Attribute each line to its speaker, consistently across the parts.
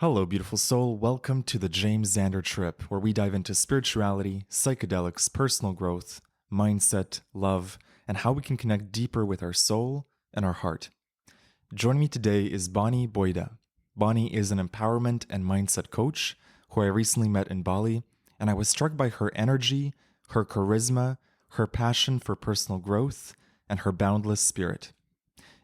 Speaker 1: Hello, beautiful soul. Welcome to the James Xander Trip, where we dive into spirituality, psychedelics, personal growth, mindset, love, and how we can connect deeper with our soul and our heart. Joining me today is Boyda. Bonnie is an empowerment and mindset coach who I recently met in Bali, and I was struck by her energy, her charisma, her passion for personal growth, and her boundless spirit.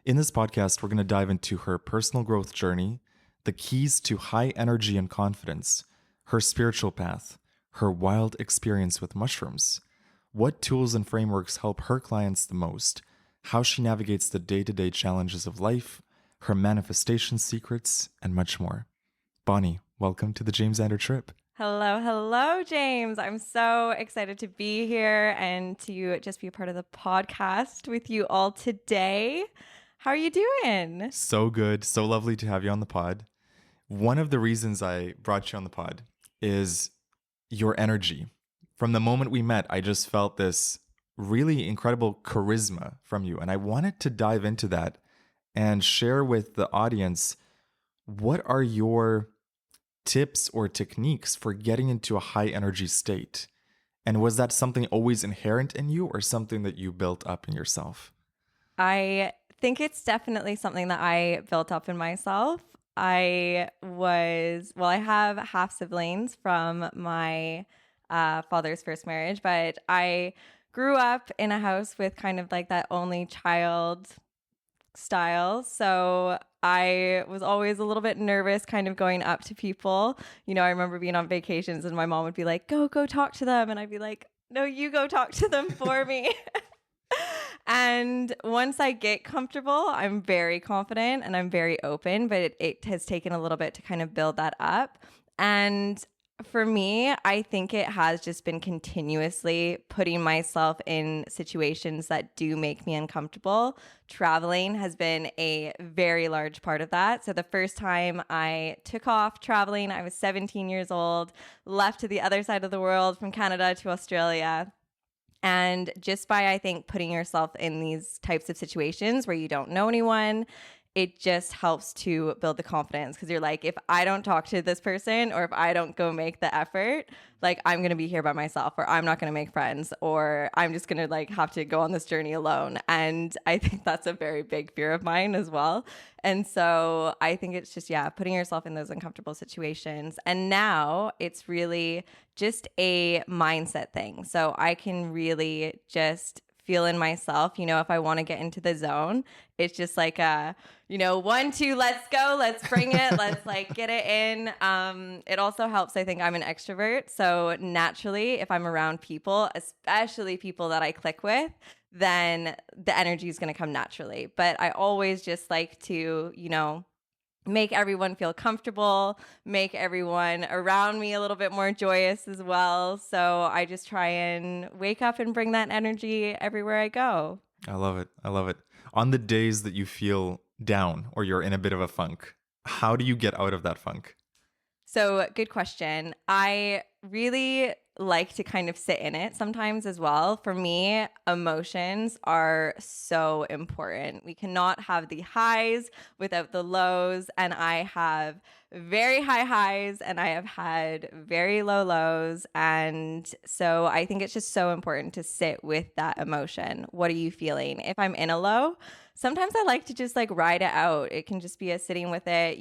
Speaker 1: In this podcast, we're going to dive into her personal growth journey, the keys to high energy and confidence, her spiritual path, her wild experience with mushrooms, what tools and frameworks help her clients the most, how she navigates the day-to-day challenges of life, her manifestation secrets, and much more. Bonnie, welcome to the James Xander Trip.
Speaker 2: Hello, James. I'm so excited to be here and to just be a part of the podcast with you all today. How are you doing?
Speaker 1: So good. So lovely to have you on the pod. One of the reasons I brought you on the pod is your energy. From the moment we met, I just felt this really incredible charisma from you. And I wanted to dive into that and share with the audience, what are your tips or techniques for getting into a high energy state? And was that something always inherent in you or something that you built up in yourself?
Speaker 2: I think it's definitely something that I built up in myself. I have half siblings from my father's first marriage, but I grew up in a house with kind of like that only child style. So I was always a little bit nervous kind of going up to people. I remember being on vacations and my mom would be like, go talk to them. And I'd be like, no, you go talk to them for me. And once I get comfortable, I'm very confident and I'm very open, but it has taken a little bit to kind of build that up. And for me, I think it has just been continuously putting myself in situations that do make me uncomfortable. Traveling has been a very large part of that. So the first time I took off traveling, I was 17 years old, left to the other side of the world from Canada to Australia. And just by, I think, putting yourself in these types of situations where you don't know anyone, it just helps to build the confidence, because you're like, if I don't talk to this person or if I don't go make the effort, like I'm going to be here by myself, or I'm not going to make friends, or I'm just going to like have to go on this journey alone. And I think that's a very big fear of mine as well. And so I think it's just, putting yourself in those uncomfortable situations. And now it's really just a mindset thing. So I can really just feel in myself, if I want to get into the zone, it's just like 1, 2, let's go, let's bring it, let's like get it in. It also helps, I think I'm an extrovert, so naturally if I'm around people, especially people that I click with, then the energy is going to come naturally. But I always just like to, make everyone feel comfortable, make everyone around me a little bit more joyous as well. So I just try and wake up and bring that energy everywhere I go.
Speaker 1: I love it. I love it. On the days that you feel down or you're in a bit of a funk, how do you get out of that funk?
Speaker 2: So good question. I really like to kind of sit in it sometimes as well. For me, emotions are so important. We cannot have the highs without the lows. And I have very high highs and I have had very low lows. And so I think it's just so important to sit with that emotion. What are you feeling? If I'm in a low, sometimes I like to just like ride it out. It can just be a sitting with it.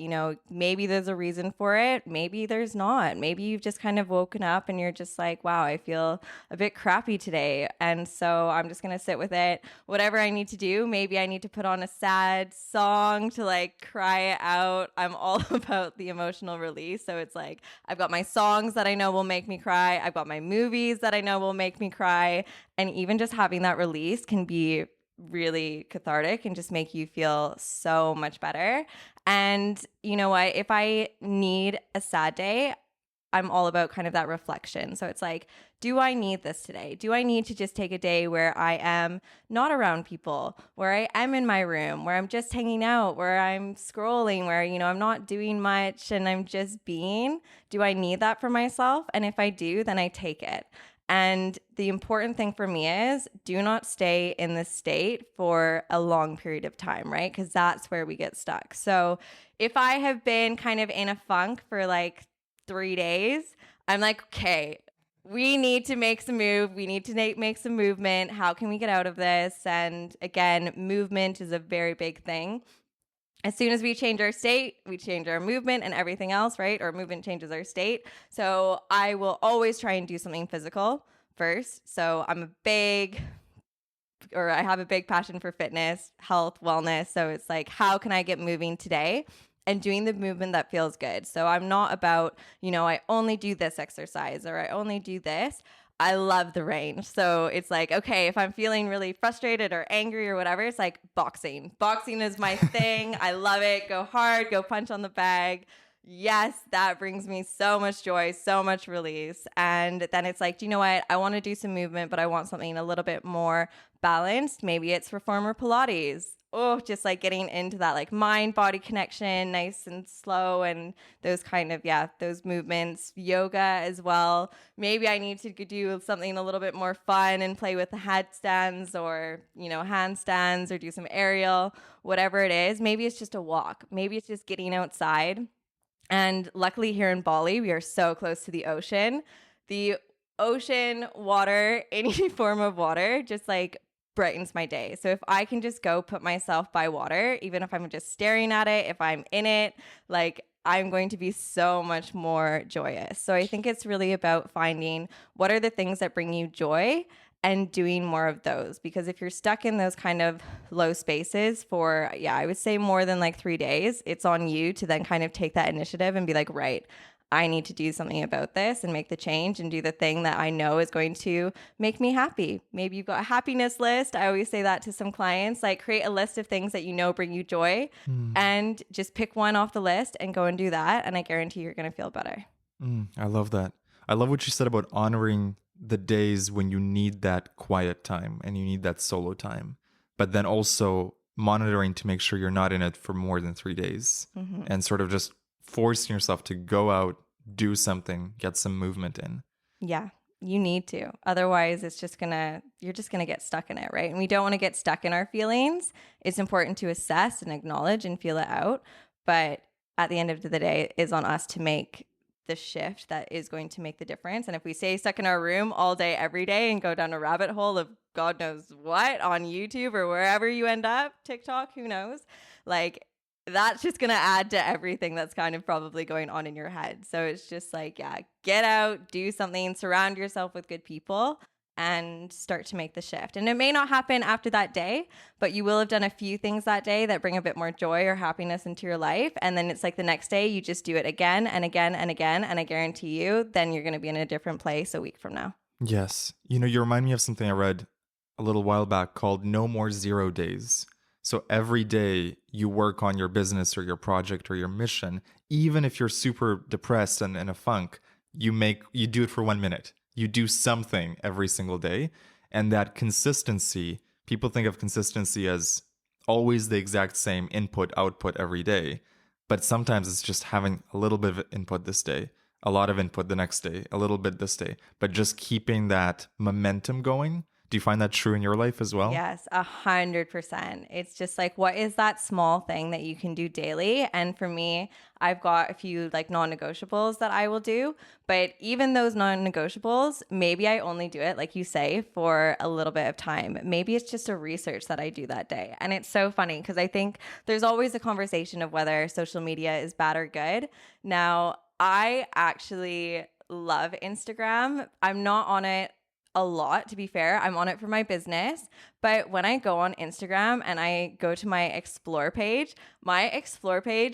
Speaker 2: Maybe there's a reason for it. Maybe there's not. Maybe you've just kind of woken up and you're just like, wow, I feel a bit crappy today. And so I'm just going to sit with it. Whatever I need to do, maybe I need to put on a sad song to like cry it out. I'm all about the emotional release. So it's like, I've got my songs that I know will make me cry. I've got my movies that I know will make me cry. And even just having that release can be really cathartic and just make you feel so much better. And you know what? If I need a sad day, I'm all about kind of that reflection. So it's like, do I need this today? Do I need to just take a day where I am not around people, where I am in my room, where I'm just hanging out, where I'm scrolling, where, I'm not doing much and I'm just being? Do I need that for myself? And if I do, then I take it. And the important thing for me is do not stay in this state for a long period of time, right? Because that's where we get stuck. So if I have been kind of in a funk for like 3 days, I'm like, okay, we need to make some move. We need to make some movement. How can we get out of this? And again, movement is a very big thing. As soon as we change our state, we change our movement and everything else, right? Or movement changes our state. So I will always try and do something physical first. So I have a big passion for fitness, health, wellness. So it's like, how can I get moving today? And doing the movement that feels good. So I'm not about, I only do this exercise or I only do this. I love the range. So it's like, okay, if I'm feeling really frustrated or angry or whatever, it's like boxing. Boxing is my thing. I love it. Go hard, go punch on the bag. Yes, that brings me so much joy, so much release. And then it's like, do you know what? I want to do some movement, but I want something a little bit more balanced. Maybe it's reformer Pilates. Oh, just like getting into that like mind body connection, nice and slow, and those kind of, those movements. Yoga as well. Maybe I need to do something a little bit more fun and play with the headstands or, handstands or do some aerial, whatever it is. Maybe it's just a walk. Maybe it's just getting outside. And luckily here in Bali, we are so close to the ocean. The ocean, water, any form of water, just like brightens my day. So if I can just go put myself by water, even if I'm just staring at it, if I'm in it, like I'm going to be so much more joyous. So I think it's really about finding what are the things that bring you joy and doing more of those. Because if you're stuck in those kind of low spaces for, I would say more than like 3 days, it's on you to then kind of take that initiative and be like, right, I need to do something about this and make the change and do the thing that I know is going to make me happy. Maybe you've got a happiness list. I always say that to some clients, like create a list of things that you know bring you joy and just pick one off the list and go and do that. And I guarantee you're going to feel better.
Speaker 1: I love that. I love what you said about honoring the days when you need that quiet time and you need that solo time, but then also monitoring to make sure you're not in it for more than 3 days and sort of just forcing yourself to go out, do something, get some movement in.
Speaker 2: Yeah, you need to. Otherwise, you're just gonna get stuck in it, right? And we don't want to get stuck in our feelings. It's important to assess and acknowledge and feel it out. But at the end of the day, it is on us to make the shift that is going to make the difference. And if we stay stuck in our room all day, every day, and go down a rabbit hole of God knows what on YouTube or wherever you end up, TikTok, who knows, like that's just going to add to everything that's kind of probably going on in your head. So it's just like, get out, do something, surround yourself with good people and start to make the shift. And it may not happen after that day, but you will have done a few things that day that bring a bit more joy or happiness into your life. And then it's like the next day, you just do it again and again and again. And I guarantee you, then you're going to be in a different place a week from now.
Speaker 1: Yes. You remind me of something I read a little while back called No More 0 Days. So every day you work on your business or your project or your mission, even if you're super depressed and in a funk, you do it for 1 minute. You do something every single day. And that consistency, people think of consistency as always the exact same input, output every day. But sometimes it's just having a little bit of input this day, a lot of input the next day, a little bit this day, but just keeping that momentum going. Do you find that true in your life as well?
Speaker 2: Yes, 100%. It's just like, what is that small thing that you can do daily? And for me, I've got a few like non-negotiables that I will do, but even those non-negotiables, maybe I only do it, like you say, for a little bit of time. Maybe it's just a research that I do that day. And it's so funny because I think there's always a conversation of whether social media is bad or good. Now, I actually love Instagram. I'm not on it a lot, to be fair. I'm on it for my business. But when I go on Instagram and I go to my explore page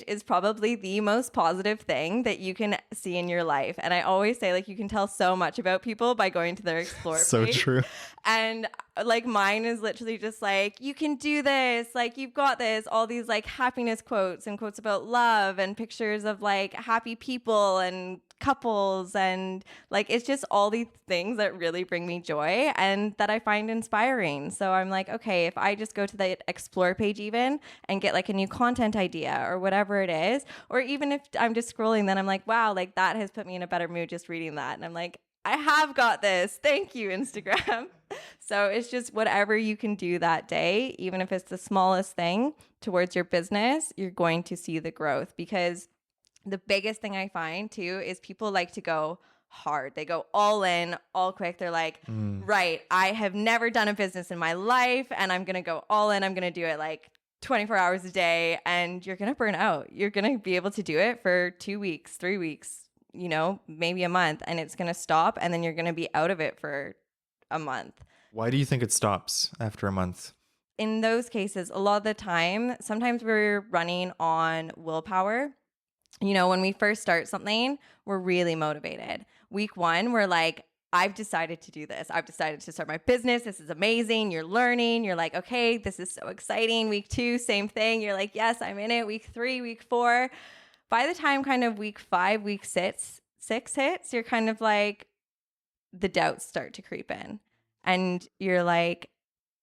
Speaker 2: is probably the most positive thing that you can see in your life. And I always say, like, you can tell so much about people by going to their explore page.
Speaker 1: So true.
Speaker 2: And like mine is literally just like, you can do this, like you've got this, all these like happiness quotes and quotes about love and pictures of like happy people and couples, and like it's just all these things that really bring me joy and that I find inspiring. So I'm like, okay, if I just go to the explore page even and get like a new content idea or whatever it is, or even if I'm just scrolling, then I'm like, wow, like that has put me in a better mood just reading that. And I'm like, I have got this. Thank you, Instagram. So it's just whatever you can do that day, even if it's the smallest thing towards your business, you're going to see the growth. Because the biggest thing I find too is people like to go hard. They go all in, all quick. They're like, right, I have never done a business in my life and I'm going to go all in. I'm going to do it like 24 hours a day, and you're going to burn out. You're going to be able to do it for 2 weeks, 3 weeks, maybe a month, and it's going to stop, and then you're going to be out of it for a month.
Speaker 1: Why do you think it stops after a month?
Speaker 2: In those cases, a lot of the time, sometimes we're running on willpower. When we first start something, we're really motivated. Week 1, we're like, I've decided to do this. I've decided to start my business. This is amazing. You're learning. You're like, okay, this is so exciting. Week 2, same thing. You're like, yes, I'm in it. Week 3, week 4. By the time kind of week 5, week 6 hits, you're kind of like, the doubts start to creep in. And you're like,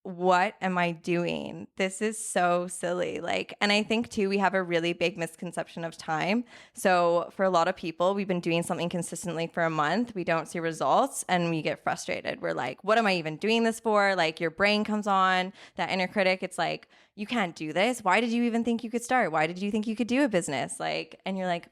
Speaker 2: what am I doing? This is so silly. And I think too, we have a really big misconception of time. So for a lot of people, we've been doing something consistently for a month. We don't see results and we get frustrated. We're like, what am I even doing this for? Your brain comes on, that inner critic. It's like, you can't do this. Why did you even think you could start? Why did you think you could do a business? And you're like,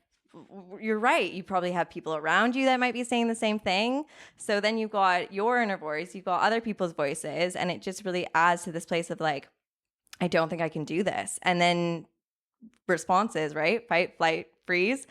Speaker 2: you're right. You probably have people around you that might be saying the same thing. So then you've got your inner voice, you've got other people's voices, and it just really adds to this place of like, I don't think I can do this. And then responses, right? Fight, flight, freeze.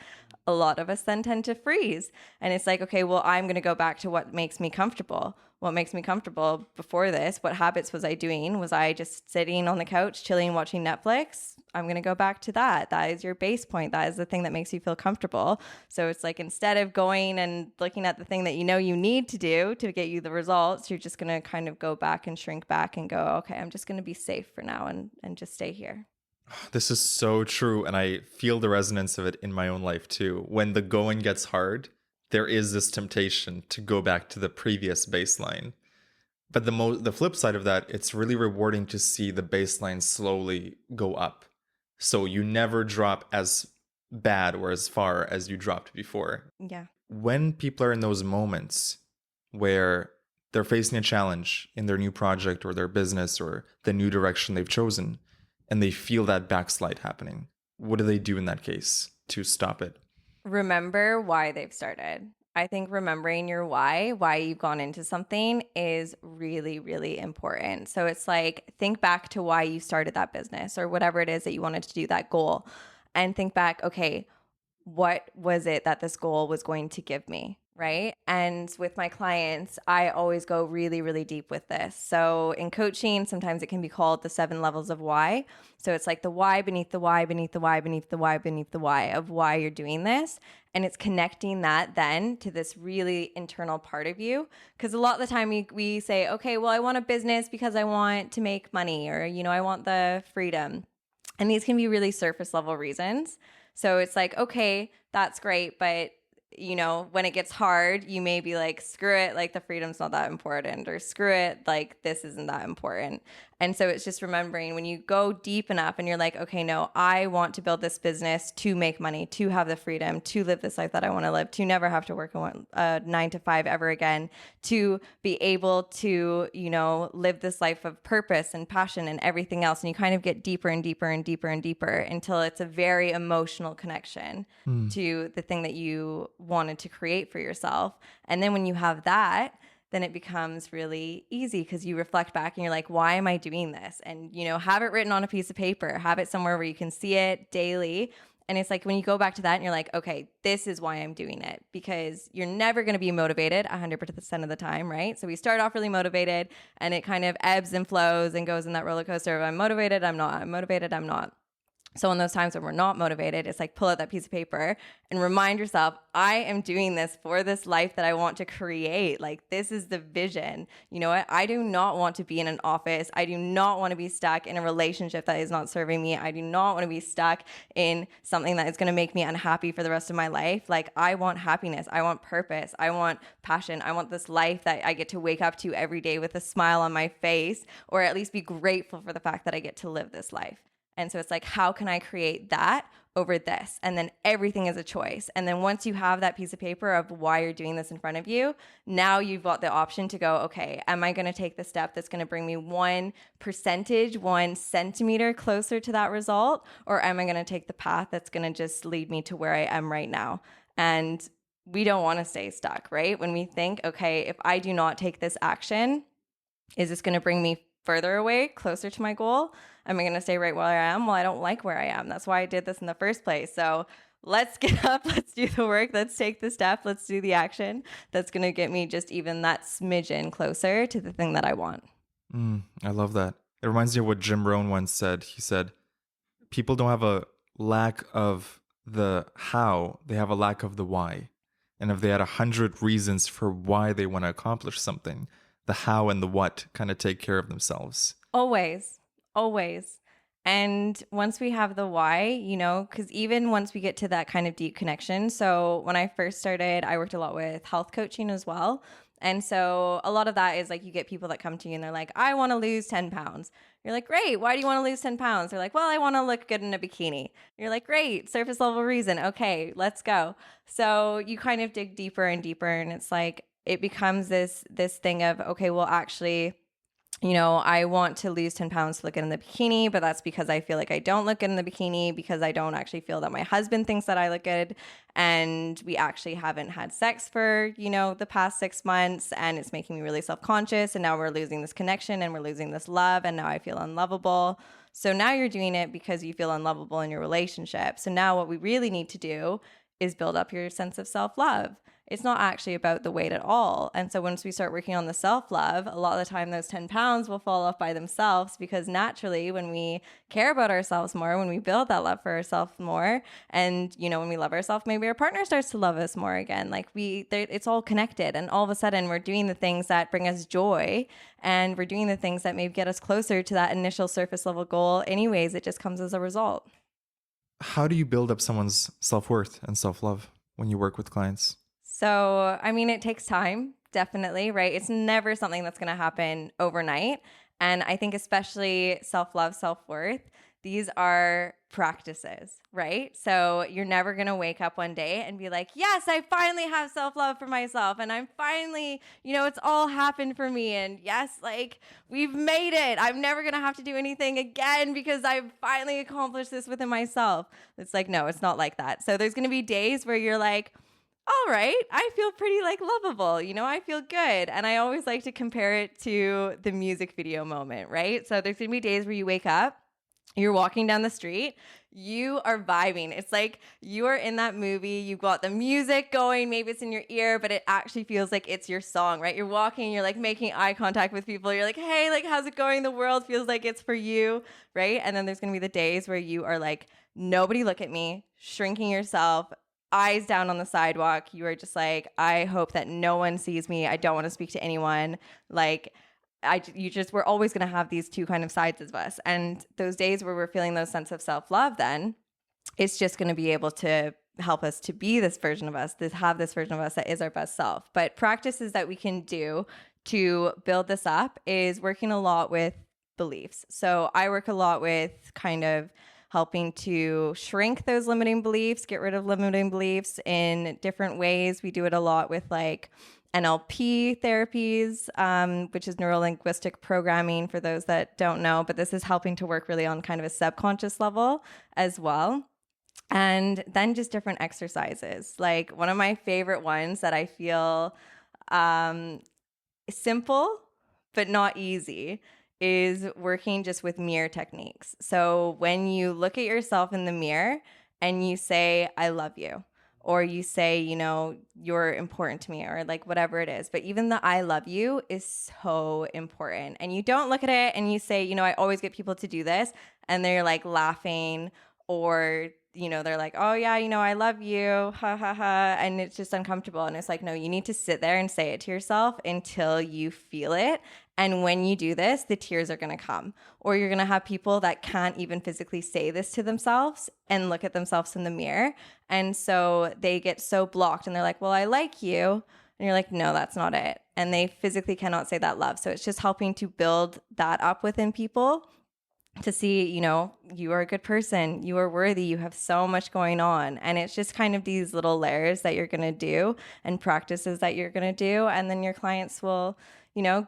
Speaker 2: A lot of us then tend to freeze. And it's like, okay, well, I'm going to go back to what makes me comfortable. What makes me comfortable before this? What habits was I doing? Was I just sitting on the couch, chilling, watching Netflix? I'm going to go back to that. That is your base point. That is the thing that makes you feel comfortable. So it's like, instead of going and looking at the thing that you need to do to get you the results, you're just going to kind of go back and shrink back and go, okay, I'm just going to be safe for now and just stay here.
Speaker 1: This is so true, and I feel the resonance of it in my own life too. When the going gets hard, there is this temptation to go back to the previous baseline. But the flip side of that, it's really rewarding to see the baseline slowly go up. So you never drop as bad or as far as you dropped before.
Speaker 2: Yeah.
Speaker 1: When people are in those moments where they're facing a challenge in their new project or their business or the new direction they've chosen, and they feel that backslide happening, what do they do in that case to stop it?
Speaker 2: Remember why they've started. I think remembering your why you've gone into something is really, really important. So it's like, think back to why you started that business or whatever it is that you wanted to do, that goal, and think back, okay, what was it that this goal was going to give me? Right. And with my clients, I always go really, really deep with this. So in coaching, sometimes it can be called the 7 levels of why. So it's like the why beneath the why, beneath the why, beneath the why, beneath the why of why you're doing this. And it's connecting that then to this really internal part of you. Because a lot of the time we say, okay, well, I want a business because I want to make money, or, I want the freedom. And these can be really surface level reasons. So it's like, okay, that's great. But when it gets hard, you may be like, screw it, like the freedom's not that important, or screw it, like this isn't that important. And so it's just remembering when you go deep enough and you're like, okay, no, I want to build this business to make money, to have the freedom, to live this life that I want to live, to never have to work a 9 to 5 ever again, to be able to, live this life of purpose and passion and everything else. And you kind of get deeper and deeper and deeper and deeper until it's a very emotional connection to the thing that you wanted to create for yourself. And then when you have that, then it becomes really easy because you reflect back and you're like, why am I doing this? And, have it written on a piece of paper, have it somewhere where you can see it daily. And it's like, when you go back to that and you're like, okay, this is why I'm doing it, because you're never going to be motivated 100% of the time, right? So we start off really motivated and it kind of ebbs and flows and goes in that roller coaster of I'm motivated, I'm not, I'm motivated, I'm not. So in those times when we're not motivated, it's like, pull out that piece of paper and remind yourself, I am doing this for this life that I want to create. Like, this is the vision. You know what? I do not want to be in an office. I do not want to be stuck in a relationship that is not serving me. I do not want to be stuck in something that is going to make me unhappy for the rest of my life. Like, I want happiness. I want purpose. I want passion. I want this life that I get to wake up to every day with a smile on my face, or at least be grateful for the fact that I get to live this life. And so it's like, how can I create that over this. And then everything is a choice. And then once you have that piece of paper of why you're doing this in front of you, now you've got the option to go, okay, am I going to take the step that's going to bring me 1%, 1 centimeter closer to that result? Or am I going to take the path that's going to just lead me to where I am right now? And we don't want to stay stuck, right? When we think, okay, if I do not take this action, is this going to bring me further away, closer to my goal? Am I going to stay right where I am? Well, I don't like where I am. That's why I did this in the first place. So let's get up, let's do the work, let's take the step, let's do the action that's going to get me just even that smidgen closer to the thing that I want.
Speaker 1: I love that. It reminds me of what Jim Rohn once said. He said, people don't have a lack of the how, they have a lack of the why. And if they had 100 reasons for why they want to accomplish something, the how and the what kind of take care of themselves.
Speaker 2: Always. And once we have the why, because even once we get to that kind of deep connection. So when I first started, I worked a lot with health coaching as well. And so a lot of that is like you get people that come to you and they're like, I want to lose 10 pounds. You're like, great. Why do you want to lose 10 pounds? They're like, well, I want to look good in a bikini. You're like, great. Surface level reason. Okay, let's go. So you kind of dig deeper and deeper. And it's like, it becomes this thing of, okay, well, actually, I want to lose 10 pounds to look good in the bikini, but that's because I feel like I don't look good in the bikini because I don't actually feel that my husband thinks that I look good. And we actually haven't had sex for, the past 6 months, and it's making me really self-conscious. And now we're losing this connection and we're losing this love. And now I feel unlovable. So now you're doing it because you feel unlovable in your relationship. So now what we really need to do is build up your sense of self-love. It's not actually about the weight at all. And so once we start working on the self-love, a lot of the time those 10 pounds will fall off by themselves, because naturally when we care about ourselves more, when we build that love for ourselves more, and when we love ourselves, maybe our partner starts to love us more again. Like it's all connected, and all of a sudden we're doing the things that bring us joy, and we're doing the things that maybe get us closer to that initial surface level goal anyways. It just comes as a result.
Speaker 1: How do you build up someone's self-worth and self-love when you work with clients?
Speaker 2: So, it takes time, definitely, right? It's never something that's going to happen overnight. And I think especially self-love, self-worth, these are practices, right? So you're never going to wake up one day and be like, yes, I finally have self-love for myself. And I'm finally, it's all happened for me. And yes, like we've made it. I'm never going to have to do anything again because I've finally accomplished this within myself. It's like, no, it's not like that. So there's going to be days where you're like, all right, I feel pretty lovable, I feel good. And I always like to compare it to the music video moment, right? So there's gonna be days where you wake up, you're walking down the street, you are vibing. It's like you are in that movie, you've got the music going, maybe it's in your ear, but it actually feels like it's your song, right? You're walking, you're making eye contact with people. You're like, hey, how's it going? The world feels like it's for you, right? And then there's gonna be the days where you are like, nobody look at me, shrinking yourself, eyes down on the sidewalk. You are just like, I hope that no one sees me. I don't want to speak to anyone. We're always going to have these two kind of sides of us. And those days where we're feeling those sense of self-love, then it's just going to be able to help us to be this version of us, to have this version of us that is our best self. But practices that we can do to build this up is working a lot with beliefs. So I work a lot with kind of helping to shrink those limiting beliefs, get rid of limiting beliefs in different ways. We do it a lot with NLP therapies, which is neuro-linguistic programming for those that don't know, but this is helping to work really on kind of a subconscious level as well. And then just different exercises. Like one of my favorite ones that I feel simple but not easy is working just with mirror techniques. So when you look at yourself in the mirror and you say, I love you, or you say, you're important to me, or whatever it is. But even the I love you is so important. And you don't look at it and you say, I always get people to do this, and they're laughing, or they're like, oh yeah, I love you, ha ha ha, and it's just uncomfortable. And it's like, no, you need to sit there and say it to yourself until you feel it. And when you do this, the tears are going to come. Or you're going to have people that can't even physically say this to themselves and look at themselves in the mirror. And so they get so blocked and they're like, well, I like you. And you're like, no, that's not it. And they physically cannot say that love. So it's just helping to build that up within people to see, you are a good person, you are worthy, you have so much going on. And it's just kind of these little layers that you're going to do and practices that you're going to do. And then your clients will,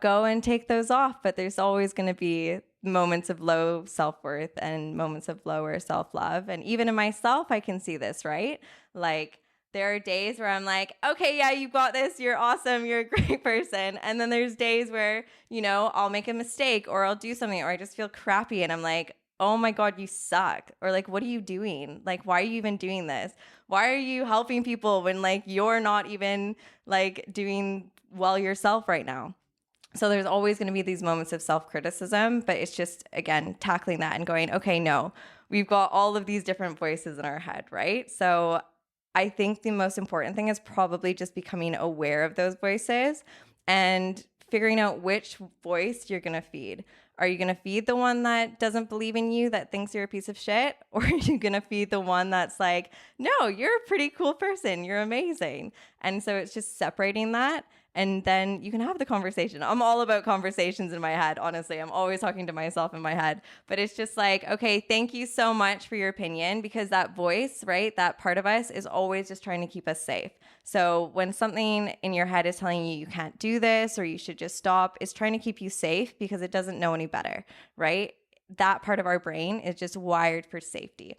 Speaker 2: go and take those off. But there's always going to be moments of low self-worth and moments of lower self-love. And even in myself, I can see this, right? Like, there are days where I'm like, okay, yeah, you got this. You're awesome. You're a great person. And then there's days where, I'll make a mistake or I'll do something or I just feel crappy. And I'm like, oh my God, you suck. Or like, what are you doing? Like, why are you even doing this? Why are you helping people when like you're not even like doing well yourself right now? So there's always going to be these moments of self-criticism, but it's just, again, tackling that and going, okay, no, we've got all of these different voices in our head, right? So I think the most important thing is probably just becoming aware of those voices and figuring out which voice you're going to feed. Are you going to feed the one that doesn't believe in you, that thinks you're a piece of shit? Or are you going to feed the one that's like, no, you're a pretty cool person. You're amazing. And so it's just separating that. And then you can have the conversation. I'm all about conversations in my head, honestly. I'm always talking to myself in my head. But it's just like, okay, thank you so much for your opinion, because that voice, right, that part of us is always just trying to keep us safe. So when something in your head is telling you can't do this or you should just stop, it's trying to keep you safe because it doesn't know any better, right? That part of our brain is just wired for safety.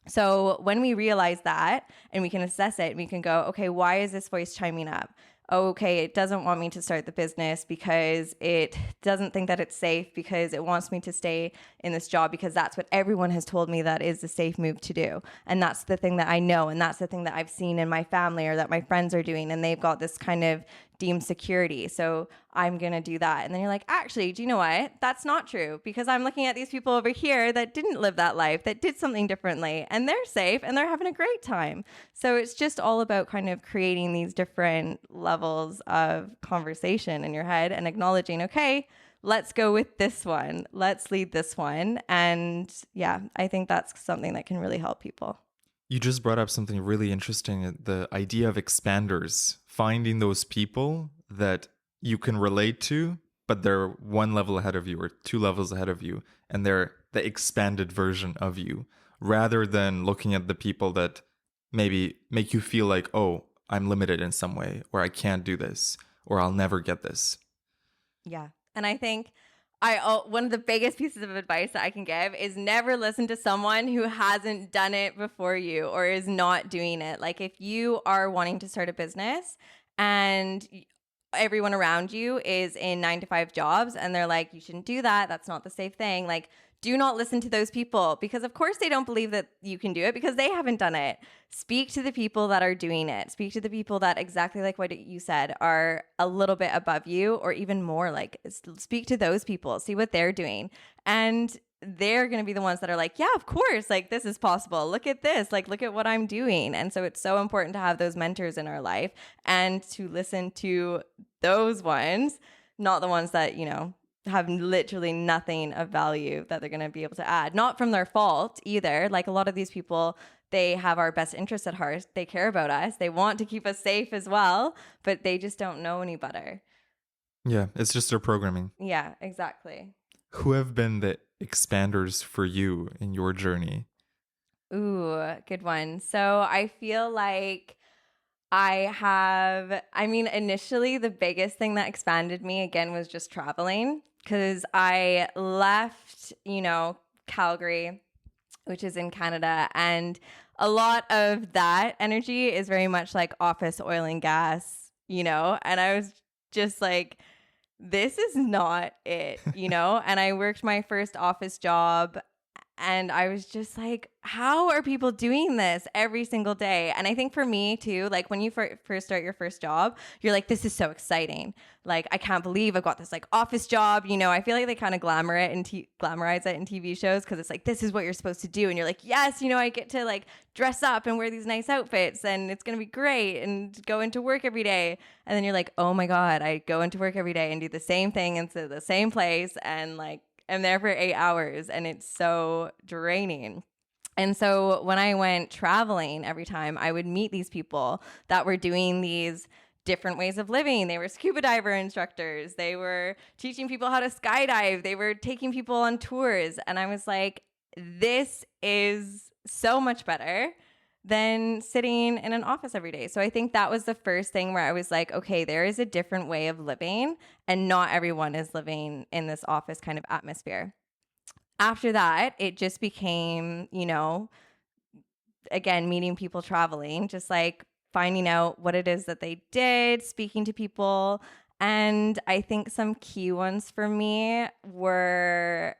Speaker 2: So when we realize that and we can assess it, we can go, okay, why is this voice chiming up? Okay, it doesn't want me to start the business because it doesn't think that it's safe, because it wants me to stay in this job because that's what everyone has told me that is the safe move to do. And that's the thing that I know. And that's the thing that I've seen in my family or that my friends are doing. And they've got this kind of deemed security. So I'm going to do that. And then you're like, actually, do you know what? That's not true, because I'm looking at these people over here that didn't live that life, that did something differently, and they're safe and they're having a great time. So it's just all about kind of creating these different levels of conversation in your head and acknowledging, okay, let's go with this one. Let's lead this one. And yeah, I think that's something that can really help people.
Speaker 1: You just brought up something really interesting, the idea of expanders, finding those people that you can relate to, but they're one level ahead of you or two levels ahead of you, and they're the expanded version of you, rather than looking at the people that maybe make you feel like, oh, I'm limited in some way, or I can't do this, or I'll never get this.
Speaker 2: Yeah. And I think one of the biggest pieces of advice that I can give is never listen to someone who hasn't done it before you or is not doing it. Like, if you are wanting to start a business and everyone around you is in 9-to-5 jobs and they're like, you shouldn't do that, that's not the safe thing. Like, do not listen to those people, because of course they don't believe that you can do it because they haven't done it. Speak to the people that are doing it. Speak to the people that, exactly like what you said, are a little bit above you or even more. Like, speak to those people, see what they're doing. And they're going to be the ones that are like, yeah, of course, like, this is possible. Look at this, like, look at what I'm doing. And so it's so important to have those mentors in our life and to listen to those ones, not the ones that, have literally nothing of value that they're going to be able to add. Not from their fault either. Like, a lot of these people, they have our best interests at heart. They care about us. They want to keep us safe as well, but they just don't know any better.
Speaker 1: Yeah, it's just their programming.
Speaker 2: Yeah, exactly.
Speaker 1: Who have been the expanders for you in your journey?
Speaker 2: Ooh, good one. So I feel like initially the biggest thing that expanded me again was just traveling, because I left, Calgary, which is in Canada, and a lot of that energy is very much like office, oil and gas, and I was just like, this is not it, and I worked my first office job. And I was just like, how are people doing this every single day? And I think for me too, like, when you first start your first job, you're like, this is so exciting. Like, I can't believe I've got this like office job. I feel like they kind of glamorize it in TV shows, because it's like, this is what you're supposed to do. And you're like, yes, I get to like dress up and wear these nice outfits and it's going to be great and go into work every day. And then you're like, oh my God, I go into work every day and do the same thing into the same place and like, I'm there for 8 hours and it's so draining. And so when I went traveling, every time I would meet these people that were doing these different ways of living. They were scuba diver instructors. They were teaching people how to skydive. They were taking people on tours. And I was like, this is so much better than sitting in an office every day. So I think that was the first thing where I was like, okay, there is a different way of living, and not everyone is living in this office kind of atmosphere. After that, it just became, again, meeting people, traveling, just like finding out what it is that they did, speaking to people. And I think some key ones for me were,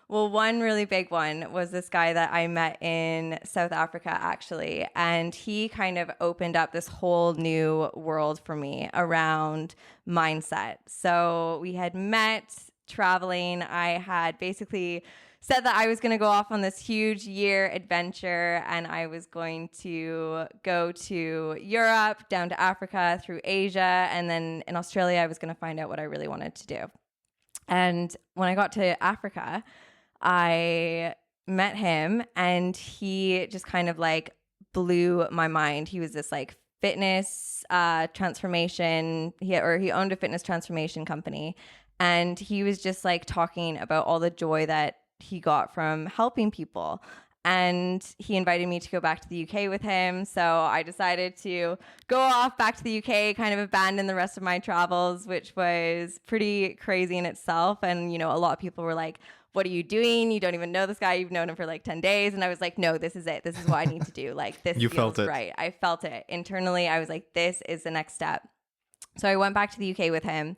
Speaker 2: well, one really big one was this guy that I met in South Africa, actually. And he kind of opened up this whole new world for me around mindset. So we had met traveling. I had basically said that I was going to go off on this huge year adventure, and I was going to go to Europe, down to Africa, through Asia, and then in Australia, I was going to find out what I really wanted to do. And when I got to Africa, I met him, and he just kind of like blew my mind. He was this like fitness transformation. He owned a fitness transformation company, and he was just like talking about all the joy that he got from helping people. And he invited me to go back to the UK with him. So I decided to go off back to the UK, kind of abandon the rest of my travels, which was pretty crazy in itself. And, a lot of people were like, what are you doing? You don't even know this guy. You've known him for like 10 days. And I was like, no, this is it. This is what I need to do. Like, this
Speaker 1: You
Speaker 2: feels
Speaker 1: felt it.
Speaker 2: right. I felt it internally. I was like, this is the next step. So I went back to the UK with him.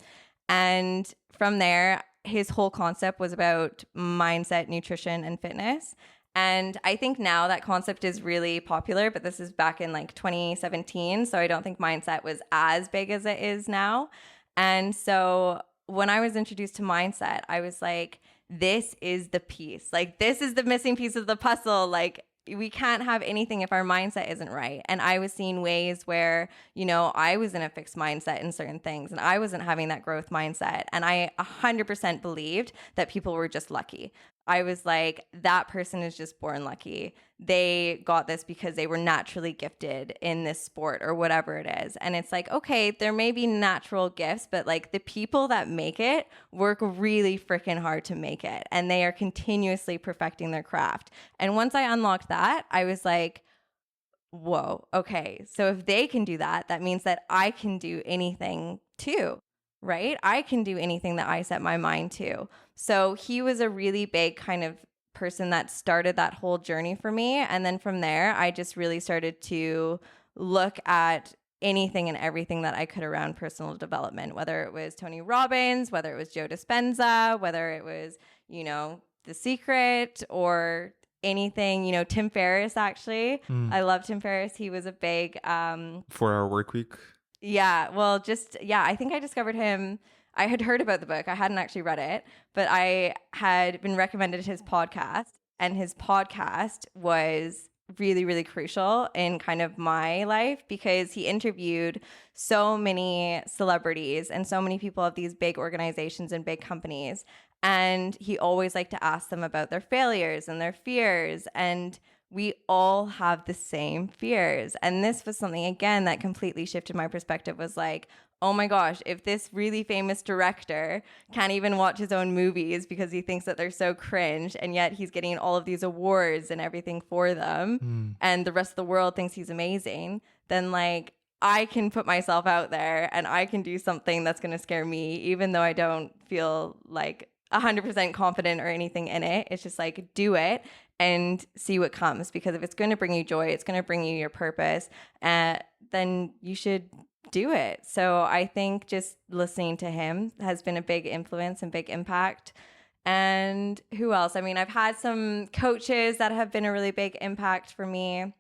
Speaker 2: And from there, his whole concept was about mindset, nutrition, and fitness. And I think now that concept is really popular, but this is back in like 2017. So I don't think mindset was as big as it is now. And so when I was introduced to mindset, I was like, this is the piece. Like, this is the missing piece of the puzzle. Like, we can't have anything if our mindset isn't right. And I was seeing ways where, I was in a fixed mindset in certain things, and I wasn't having that growth mindset. And I 100% believed that people were just lucky. I was like, that person is just born lucky. They got this because they were naturally gifted in this sport or whatever it is. And it's like, okay, there may be natural gifts, but like the people that make it work really freaking hard to make it. And they are continuously perfecting their craft. And once I unlocked that, I was like, whoa, okay. So if they can do that, that means that I can do anything too. Right? I can do anything that I set my mind to. So he was a really big kind of person that started that whole journey for me. And then from there, I just really started to look at anything and everything that I could around personal development, whether it was Tony Robbins, whether it was Joe Dispenza, whether it was, The Secret, or anything, Tim Ferriss, actually. I love Tim Ferriss. He was a big
Speaker 1: 4-Hour Workweek.
Speaker 2: Yeah, well, I think I discovered him. I had heard about the book. I hadn't actually read it, but I had been recommended his podcast, and his podcast was really, really crucial in kind of my life because he interviewed so many celebrities and so many people of these big organizations and big companies. And he always liked to ask them about their failures and their fears. And we all have the same fears. And this was something, again, that completely shifted my perspective, was like, oh my gosh, if this really famous director can't even watch his own movies because he thinks that they're so cringe, and yet he's getting all of these awards and everything for them, and the rest of the world thinks he's amazing, then like, I can put myself out there and I can do something that's going to scare me, even though I don't feel like 100% confident or anything in it. It's just like, do it and see what comes, because if it's going to bring you joy, it's going to bring you your purpose, then you should do it. So I think just listening to him has been a big influence and big impact. And who else? I mean, I've had some coaches that have been a really big impact for me.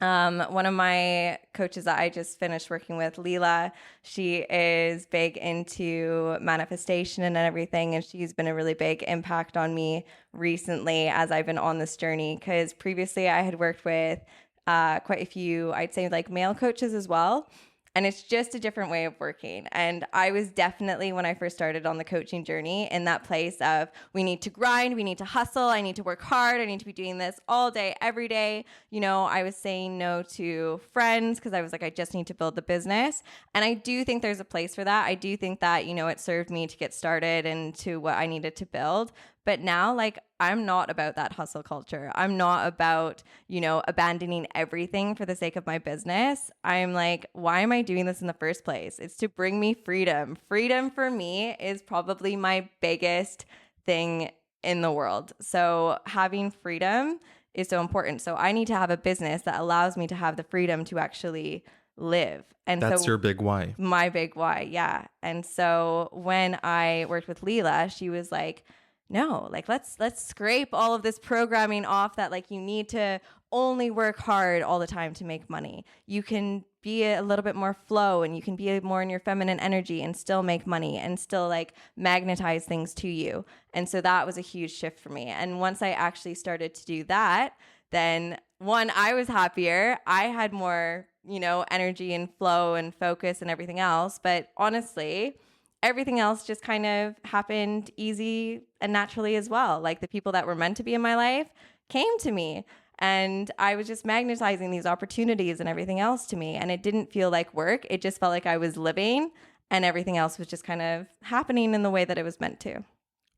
Speaker 2: One of my coaches that I just finished working with, Leela, she is big into manifestation and everything, and she's been a really big impact on me recently as I've been on this journey, because previously I had worked with quite a few, I'd say like male coaches as well. And it's just a different way of working. And I was definitely, when I first started on the coaching journey, in that place of we need to grind, we need to hustle, I need to work hard, I need to be doing this all day, every day. You know, I was saying no to friends because I was like, I just need to build the business. And I do think there's a place for that. I do think that, you know, it served me to get started and to what I needed to build. But now, like, I'm not about that hustle culture. I'm not about, you know, abandoning everything for the sake of my business. I'm like, why am I doing this in the first place? It's to bring me freedom. Freedom for me is probably my biggest thing in the world. So having freedom is so important. So I need to have a business that allows me to have the freedom to actually live. And
Speaker 1: That's
Speaker 2: so
Speaker 1: your big why.
Speaker 2: my big why, yeah. And so when I worked with Leela, she was like, no, like let's scrape all of this programming off that like you need to only work hard all the time to make money. You can be a little bit more flow and you can be more in your feminine energy and still make money and still like magnetize things to you. And so that was a huge shift for me. And once I actually started to do that, then one, I was happier. I had more, you know, energy and flow and focus and everything else. But honestly, everything else just kind of happened easy and naturally as well. Like the people that were meant to be in my life came to me and I was just magnetizing these opportunities and everything else to me. And it didn't feel like work. It just felt like I was living and everything else was just kind of happening in the way that it was meant to.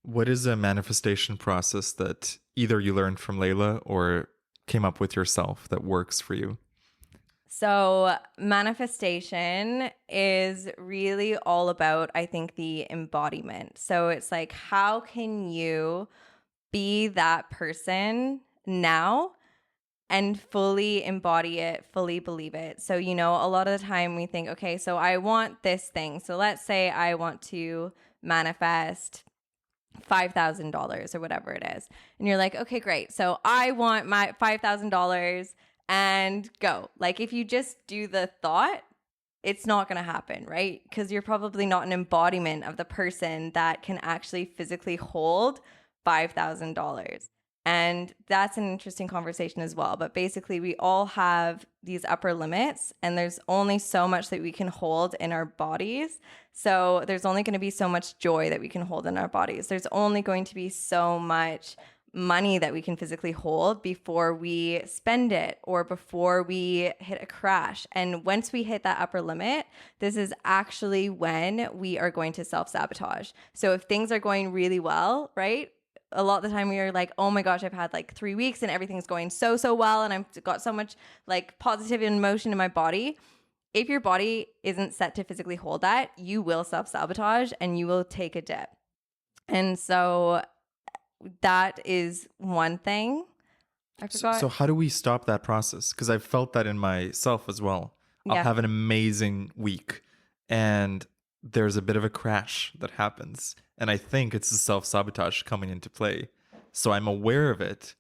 Speaker 1: What is a manifestation process that either you learned from Layla or came up with yourself that works for you?
Speaker 2: So manifestation is really all about, I think, the embodiment. So it's like, how can you be that person now and fully embody it, fully believe it? So, you know, a lot of the time we think, okay, so I want this thing. So let's say I want to manifest $5,000 or whatever it is. And you're like, okay, great. So I want my $5,000 and go. Like if you just do the thought, it's not going to happen, right? Because you're probably not an embodiment of the person that can actually physically hold $5,000. And that's an interesting conversation as well. But basically, we all have these upper limits, and there's only so much that we can hold in our bodies. So there's only going to be so much joy that we can hold in our bodies. There's only going to be so much money that we can physically hold before we spend it or before we hit a crash. And once we hit that upper limit, this is actually when we are going to self-sabotage. So if things are going really well, right? A lot of the time we are like, oh my gosh, I've had like 3 weeks and everything's going so well and I've got so much like positive emotion in my body. If your body isn't set to physically hold that, you will self-sabotage and you will take a dip. And so that is one thing. I forgot.
Speaker 1: So how do we stop that process? Because I've felt that in myself as well. I'll have an amazing week and there's a bit of a crash that happens. And I think it's the self-sabotage coming into play. So I'm aware of it.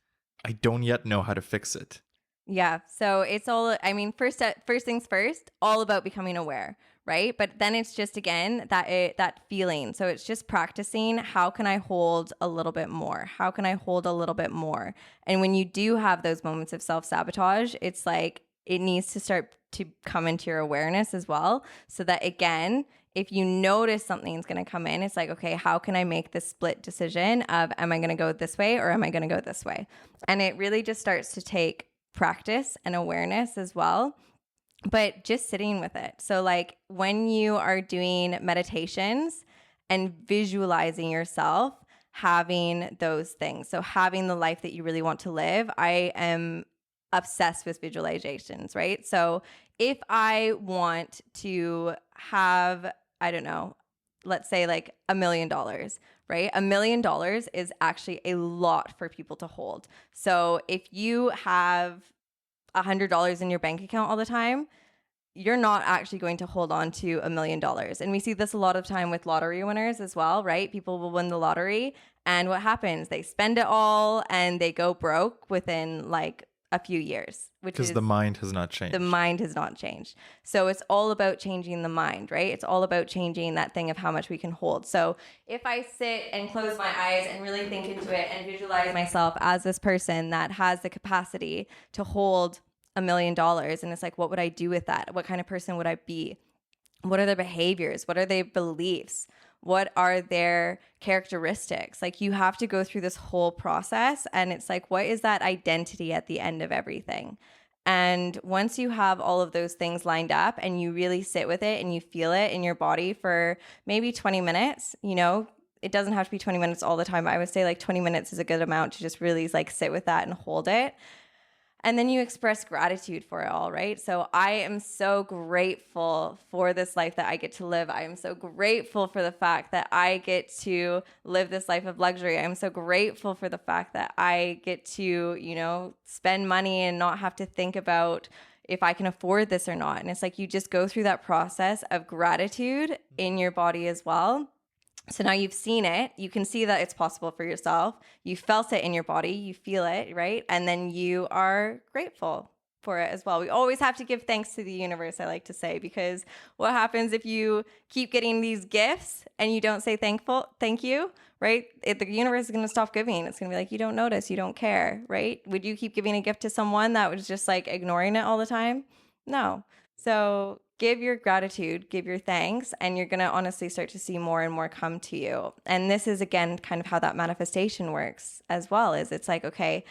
Speaker 1: I don't yet know how to fix it.
Speaker 2: Yeah. So it's all, I mean, first things first, all about becoming aware, right? But then it's just, again, that feeling. So it's just practicing. How can I hold a little bit more? How can I hold a little bit more? And when you do have those moments of self-sabotage, it's like, it needs to start to come into your awareness as well. So that, again, if you notice something's going to come in, it's like, okay, how can I make this split decision of, am I going to go this way or am I going to go this way? And it really just starts to take practice and awareness as well, but just sitting with it. So like when you are doing meditations and visualizing yourself having those things, so having the life that you really want to live, I am obsessed with visualizations, right? So if I want to have, I don't know, let's say like $1 million, right? $1 million is actually a lot for people to hold. So if you have $100 in your bank account all the time, you're not actually going to hold on to $1 million. And we see this a lot of time with lottery winners as well, right? People will win the lottery and what happens? They spend it all and they go broke within like a few years,
Speaker 1: because the mind has not changed.
Speaker 2: The mind has not changed. So it's all about changing the mind, right? It's all about changing that thing of how much we can hold. So if I sit and close my eyes and really think into it and visualize myself as this person that has the capacity to hold $1 million, and it's like, what would I do with that? What kind of person would I be? What are their behaviors? What are their beliefs? What are their characteristics? Like, you have to go through this whole process, and it's like, what is that identity at the end of everything? And once you have all of those things lined up and you really sit with it and you feel it in your body for maybe 20 minutes, you know, it doesn't have to be 20 minutes all the time. I would say like 20 minutes is a good amount to just really like sit with that and hold it. And then you express gratitude for it all, right? So I am so grateful for this life that I get to live. I am so grateful for the fact that I get to live this life of luxury. I'm so grateful for the fact that I get to, you know, spend money and not have to think about if I can afford this or not. And it's like you just go through that process of gratitude in your body as well. So now you've seen it, you can see that it's possible for yourself. You felt it in your body, you feel it, right? And then you are grateful for it as well. We always have to give thanks to the universe, I like to say, because what happens if you keep getting these gifts and you don't say thank you, right? The universe is going to stop giving. It's going to be like, you don't notice, you don't care, right? Would you keep giving a gift to someone that was just like ignoring it all the time? No. So give your gratitude, give your thanks, and you're going to honestly start to see more and more come to you. And this is, again, kind of how that manifestation works as well, is it's like, okay,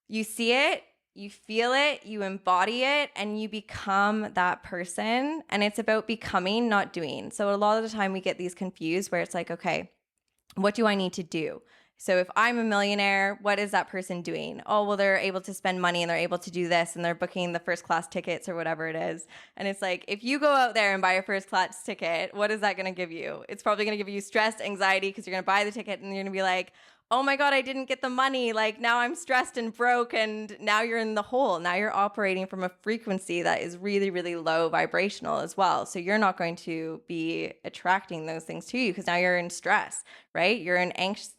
Speaker 2: you see it, you feel it, you embody it, and you become that person. And it's about becoming, not doing. So a lot of the time we get these confused where it's like, okay, what do I need to do? So if I'm a millionaire, what is that person doing? Oh, well, they're able to spend money and they're able to do this and they're booking the first class tickets or whatever it is. And it's like, if you go out there and buy a first class ticket, what is that going to give you? It's probably going to give you stress, anxiety, because you're going to buy the ticket and you're going to be like, oh my God, I didn't get the money. Like, now I'm stressed and broke, and now you're in the hole. Now you're operating from a frequency that is really, really low vibrational as well. So you're not going to be attracting those things to you because now you're in stress, right? You're in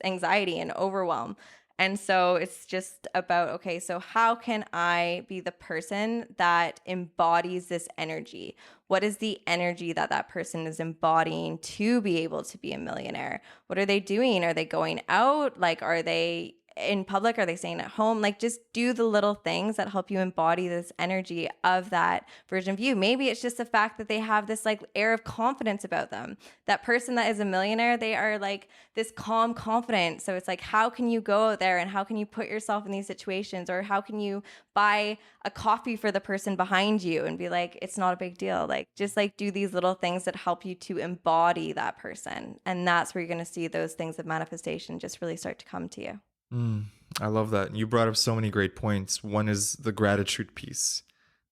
Speaker 2: anxiety and overwhelm. And so it's just about, okay, so how can I be the person that embodies this energy? What is the energy that that person is embodying to be able to be a millionaire? What are they doing? Are they going out? Like, are they in public? Are they staying at home? Like, just do the little things that help you embody this energy of that version of you. Maybe it's just the fact that they have this like air of confidence about them. That person that is a millionaire, they are like this calm confidence. So it's like, how can you go out there and how can you put yourself in these situations? Or how can you buy a coffee for the person behind you and be like, it's not a big deal. Like, just like do these little things that help you to embody that person. And that's where you're going to see those things of manifestation just really start to come to you.
Speaker 1: I love that. You brought up so many great points. One is the gratitude piece,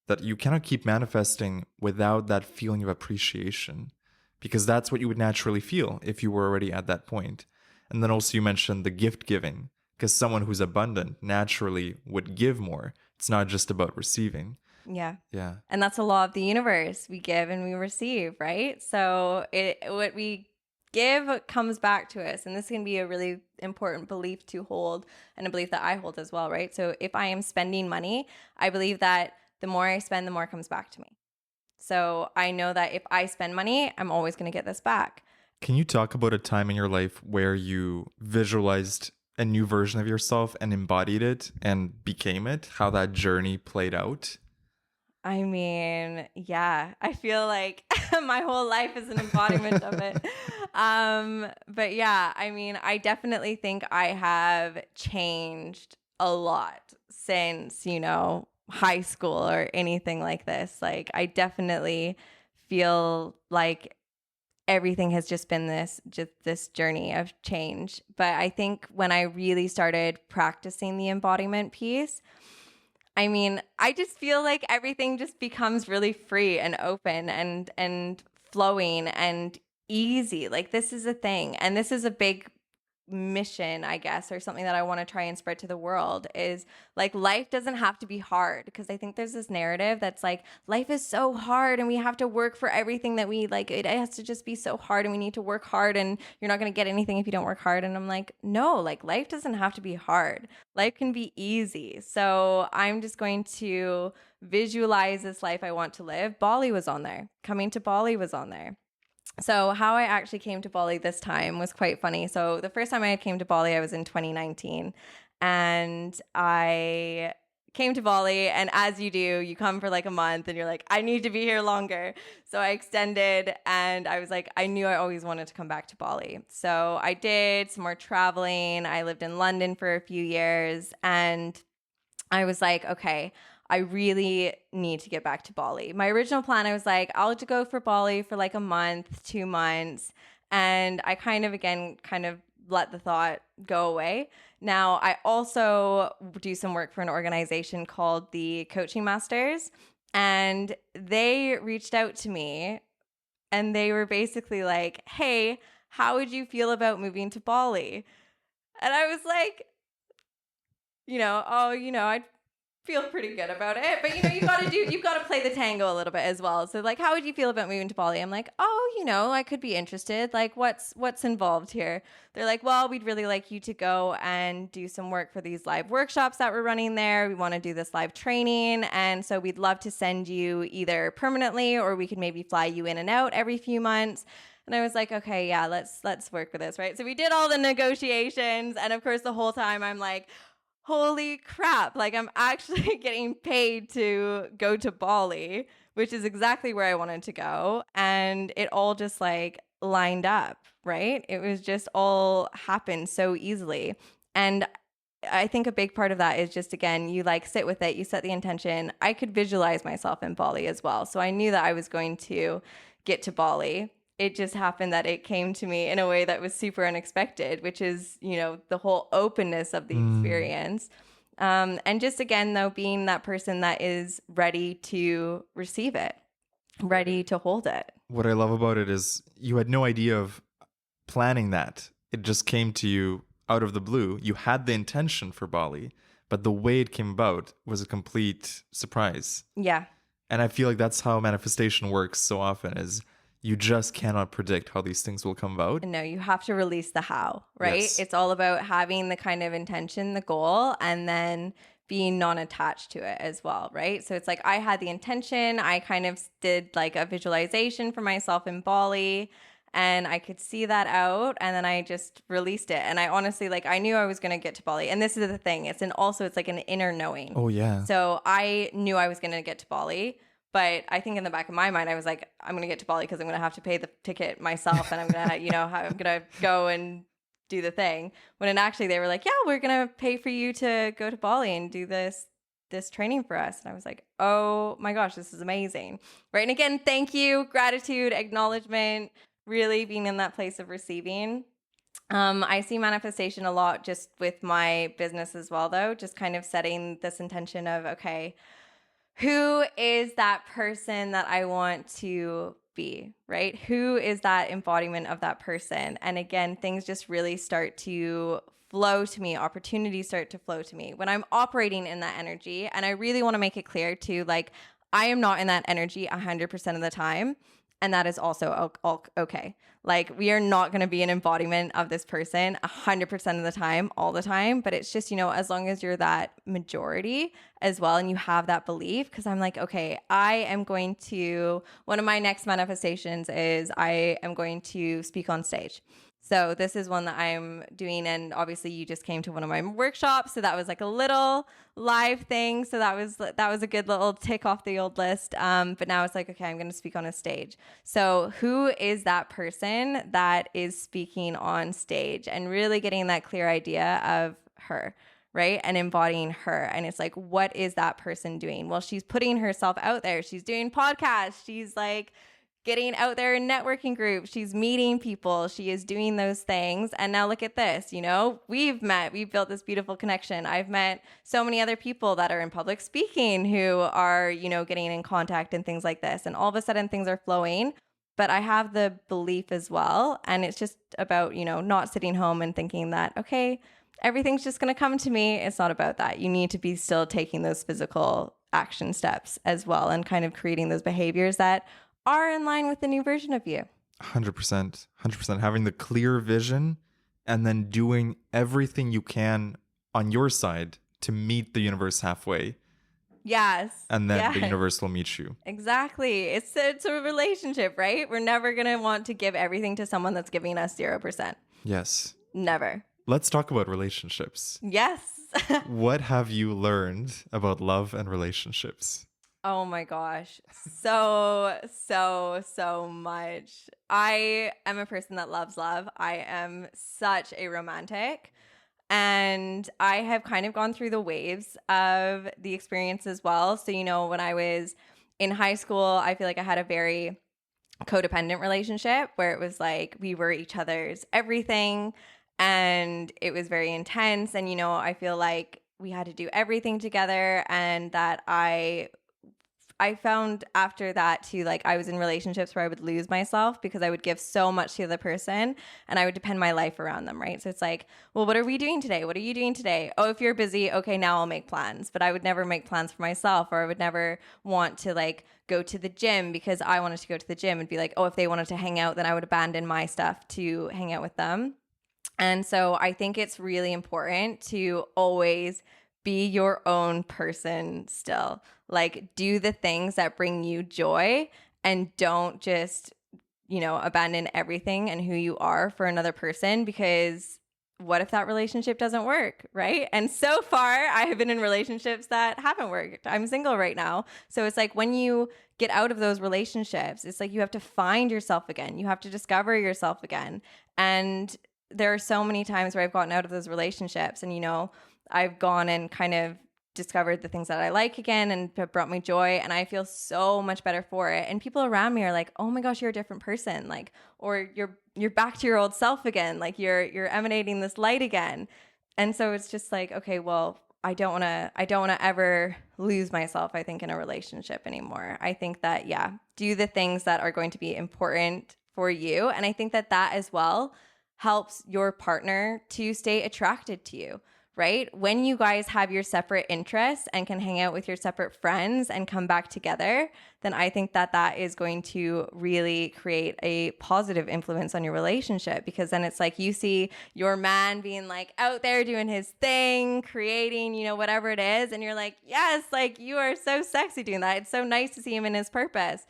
Speaker 1: that you cannot keep manifesting without that feeling of appreciation, because that's what you would naturally feel if you were already at that point. And then also you mentioned the gift giving, because someone who's abundant naturally would give more. It's not just about receiving.
Speaker 2: Yeah.
Speaker 1: Yeah.
Speaker 2: And that's a law of the universe. We give and we receive, right? So what we give comes back to us. And this can be a really important belief to hold, and a belief that I hold as well, right? So if I am spending money, I believe that the more I spend, the more comes back to me. So I know that if I spend money, I'm always going to get this back.
Speaker 1: Can you talk about a time in your life where you visualized a new version of yourself and embodied it and became it? How that journey played out?
Speaker 2: I mean, yeah, I feel like my whole life is an embodiment of it. But yeah, I mean, I definitely think I have changed a lot since, you know, high school or anything like this. Like, I definitely feel like everything has just been this journey of change. But I think when I really started practicing the embodiment piece, I mean, I just feel like everything just becomes really free and open and flowing and easy. Like, this is a thing. And this is a big mission, I guess, or something that I want to try and spread to the world, is like, life doesn't have to be hard. Because I think there's this narrative that's like, life is so hard and we have to work for everything that we like. It has to just be so hard and we need to work hard and you're not going to get anything if you don't work hard. And I'm like, no, like, life doesn't have to be hard. Life can be easy. So I'm just going to visualize this life I want to live. Bali was on there. Coming to Bali was on there. So how I actually came to Bali this time was quite funny. So the first time I came to Bali, I was in 2019, and I came to Bali, and as you do, you come for like a month and you're like, I need to be here longer. So I extended, and I was like, I knew I always wanted to come back to Bali. So I did some more traveling. I lived in London for a few years, and I was like, okay, I really need to get back to Bali. My original plan, I was like, I'll just go for Bali for like a month, 2 months. And I kind of let the thought go away. Now, I also do some work for an organization called the Coaching Masters. And they reached out to me, and they were basically like, hey, how would you feel about moving to Bali? And I was like, I'd feel pretty good about it. But you've got to play the tango a little bit as well. So like, how would you feel about moving to Bali? I'm like, I could be interested. Like, what's involved here? They're like, well, we'd really like you to go and do some work for these live workshops that we're running there. We want to do this live training. And so we'd love to send you either permanently, or we could maybe fly you in and out every few months. And I was like, okay, yeah, let's work with this, right? So we did all the negotiations. And of course, the whole time I'm like, holy crap, like I'm actually getting paid to go to Bali, which is exactly where I wanted to go. And it all just like lined up, right? It was just all happened so easily. And I think a big part of that is just, again, you like sit with it, you set the intention. I could visualize myself in Bali as well. So I knew that I was going to get to Bali. It just happened that it came to me in a way that was super unexpected, which is, the whole openness of the experience. And just, again, though, being that person that is ready to receive it, ready to hold it.
Speaker 1: What I love about it is you had no idea of planning that. It just came to you out of the blue. You had the intention for Bali, but the way it came about was a complete surprise.
Speaker 2: Yeah.
Speaker 1: And I feel like that's how manifestation works so often, is you just cannot predict how these things will come about.
Speaker 2: No, you have to release the how, right?
Speaker 1: Yes.
Speaker 2: It's all about having the kind of intention, the goal, and then being non-attached to it as well, right? So it's like I had the intention, I kind of did like a visualization for myself in Bali, and I could see that out, and then I just released it. And I honestly, like, I knew I was going to get to Bali. And this is the thing, it's like an inner knowing.
Speaker 1: Oh, yeah.
Speaker 2: So I knew I was going to get to Bali. But I think in the back of my mind, I was like, I'm going to get to Bali because I'm going to have to pay the ticket myself, and I'm going to, I'm going to go and do the thing. When actually they were like, yeah, we're going to pay for you to go to Bali and do this training for us. And I was like, oh my gosh, this is amazing. Right. And again, thank you, gratitude, acknowledgement, really being in that place of receiving. I see manifestation a lot just with my business as well, though, just kind of setting this intention of, okay, who is that person that I want to be, right? Who is that embodiment of that person? And again, things just really start to flow to me. Opportunities start to flow to me when I'm operating in that energy. And I really want to make it clear too, like, I am not in that energy 100% of the time. And that is also okay. Like, we are not going to be an embodiment of this person 100% of the time, all the time. But it's just, as long as you're that majority as well, and you have that belief, because I'm like, okay, one of my next manifestations is I am going to speak on stage. So this is one that I'm doing, and obviously you just came to one of my workshops, so that was like a little live thing. So that was a good little tick off the old list. But now it's like, okay, I'm going to speak on a stage. So who is that person that is speaking on stage, and really getting that clear idea of her, right? And embodying her. And it's like, what is that person doing? Well, she's putting herself out there. She's doing podcasts. She's like getting out there in networking groups. She's meeting people. She is doing those things. And now look at this, we've built this beautiful connection. I've met so many other people that are in public speaking who are, getting in contact and things like this. And all of a sudden things are flowing. But I have the belief as well. And it's just about, not sitting home and thinking that, okay, everything's just going to come to me. It's not about that. You need to be still taking those physical action steps as well, and kind of creating those behaviors that are in line with the new version of you.
Speaker 1: 100%. Having the clear vision, and then doing everything you can on your side to meet the universe halfway.
Speaker 2: Yes.
Speaker 1: And then the universe will meet you.
Speaker 2: Exactly. It's a relationship, right? We're never going to want to give everything to someone that's giving us 0%.
Speaker 1: Yes.
Speaker 2: Never.
Speaker 1: Let's talk about relationships.
Speaker 2: Yes.
Speaker 1: What have you learned about love and relationships?
Speaker 2: Oh my gosh. So much. I am a person that loves love. I am such a romantic. And I have kind of gone through the waves of the experience as well. So, when I was in high school, I feel like I had a very codependent relationship where it was like we were each other's everything and it was very intense. And, I feel like we had to do everything together and that I found after that too, like I was in relationships where I would lose myself because I would give so much to the other person and I would depend my life around them, right? So it's like, well, what are we doing today? What are you doing today? Oh, if you're busy, okay, now I'll make plans. But I would never make plans for myself, or I would never want to like go to the gym because I wanted to go to the gym and be like, oh, if they wanted to hang out, then I would abandon my stuff to hang out with them. And so I think it's really important to always be your own person still. Like, do the things that bring you joy and don't just, abandon everything and who you are for another person because what if that relationship doesn't work, right? And so far, I have been in relationships that haven't worked. I'm single right now. So it's like when you get out of those relationships, it's like you have to find yourself again. You have to discover yourself again. And there are so many times where I've gotten out of those relationships and, I've gone and kind of discovered the things that I like again and have brought me joy and I feel so much better for it. And people around me are like, "Oh my gosh, you're a different person." Like, or you're back to your old self again. Like you're emanating this light again. And so it's just like, okay, well, I don't want to ever lose myself, I think, in a relationship anymore. I think that do the things that are going to be important for you. And I think that as well helps your partner to stay attracted to you, right? When you guys have your separate interests and can hang out with your separate friends and come back together, then I think that is going to really create a positive influence on your relationship because then it's like you see your man being like out there doing his thing, creating, whatever it is. And you're like, yes, like you are so sexy doing that. It's so nice to see him in his purpose.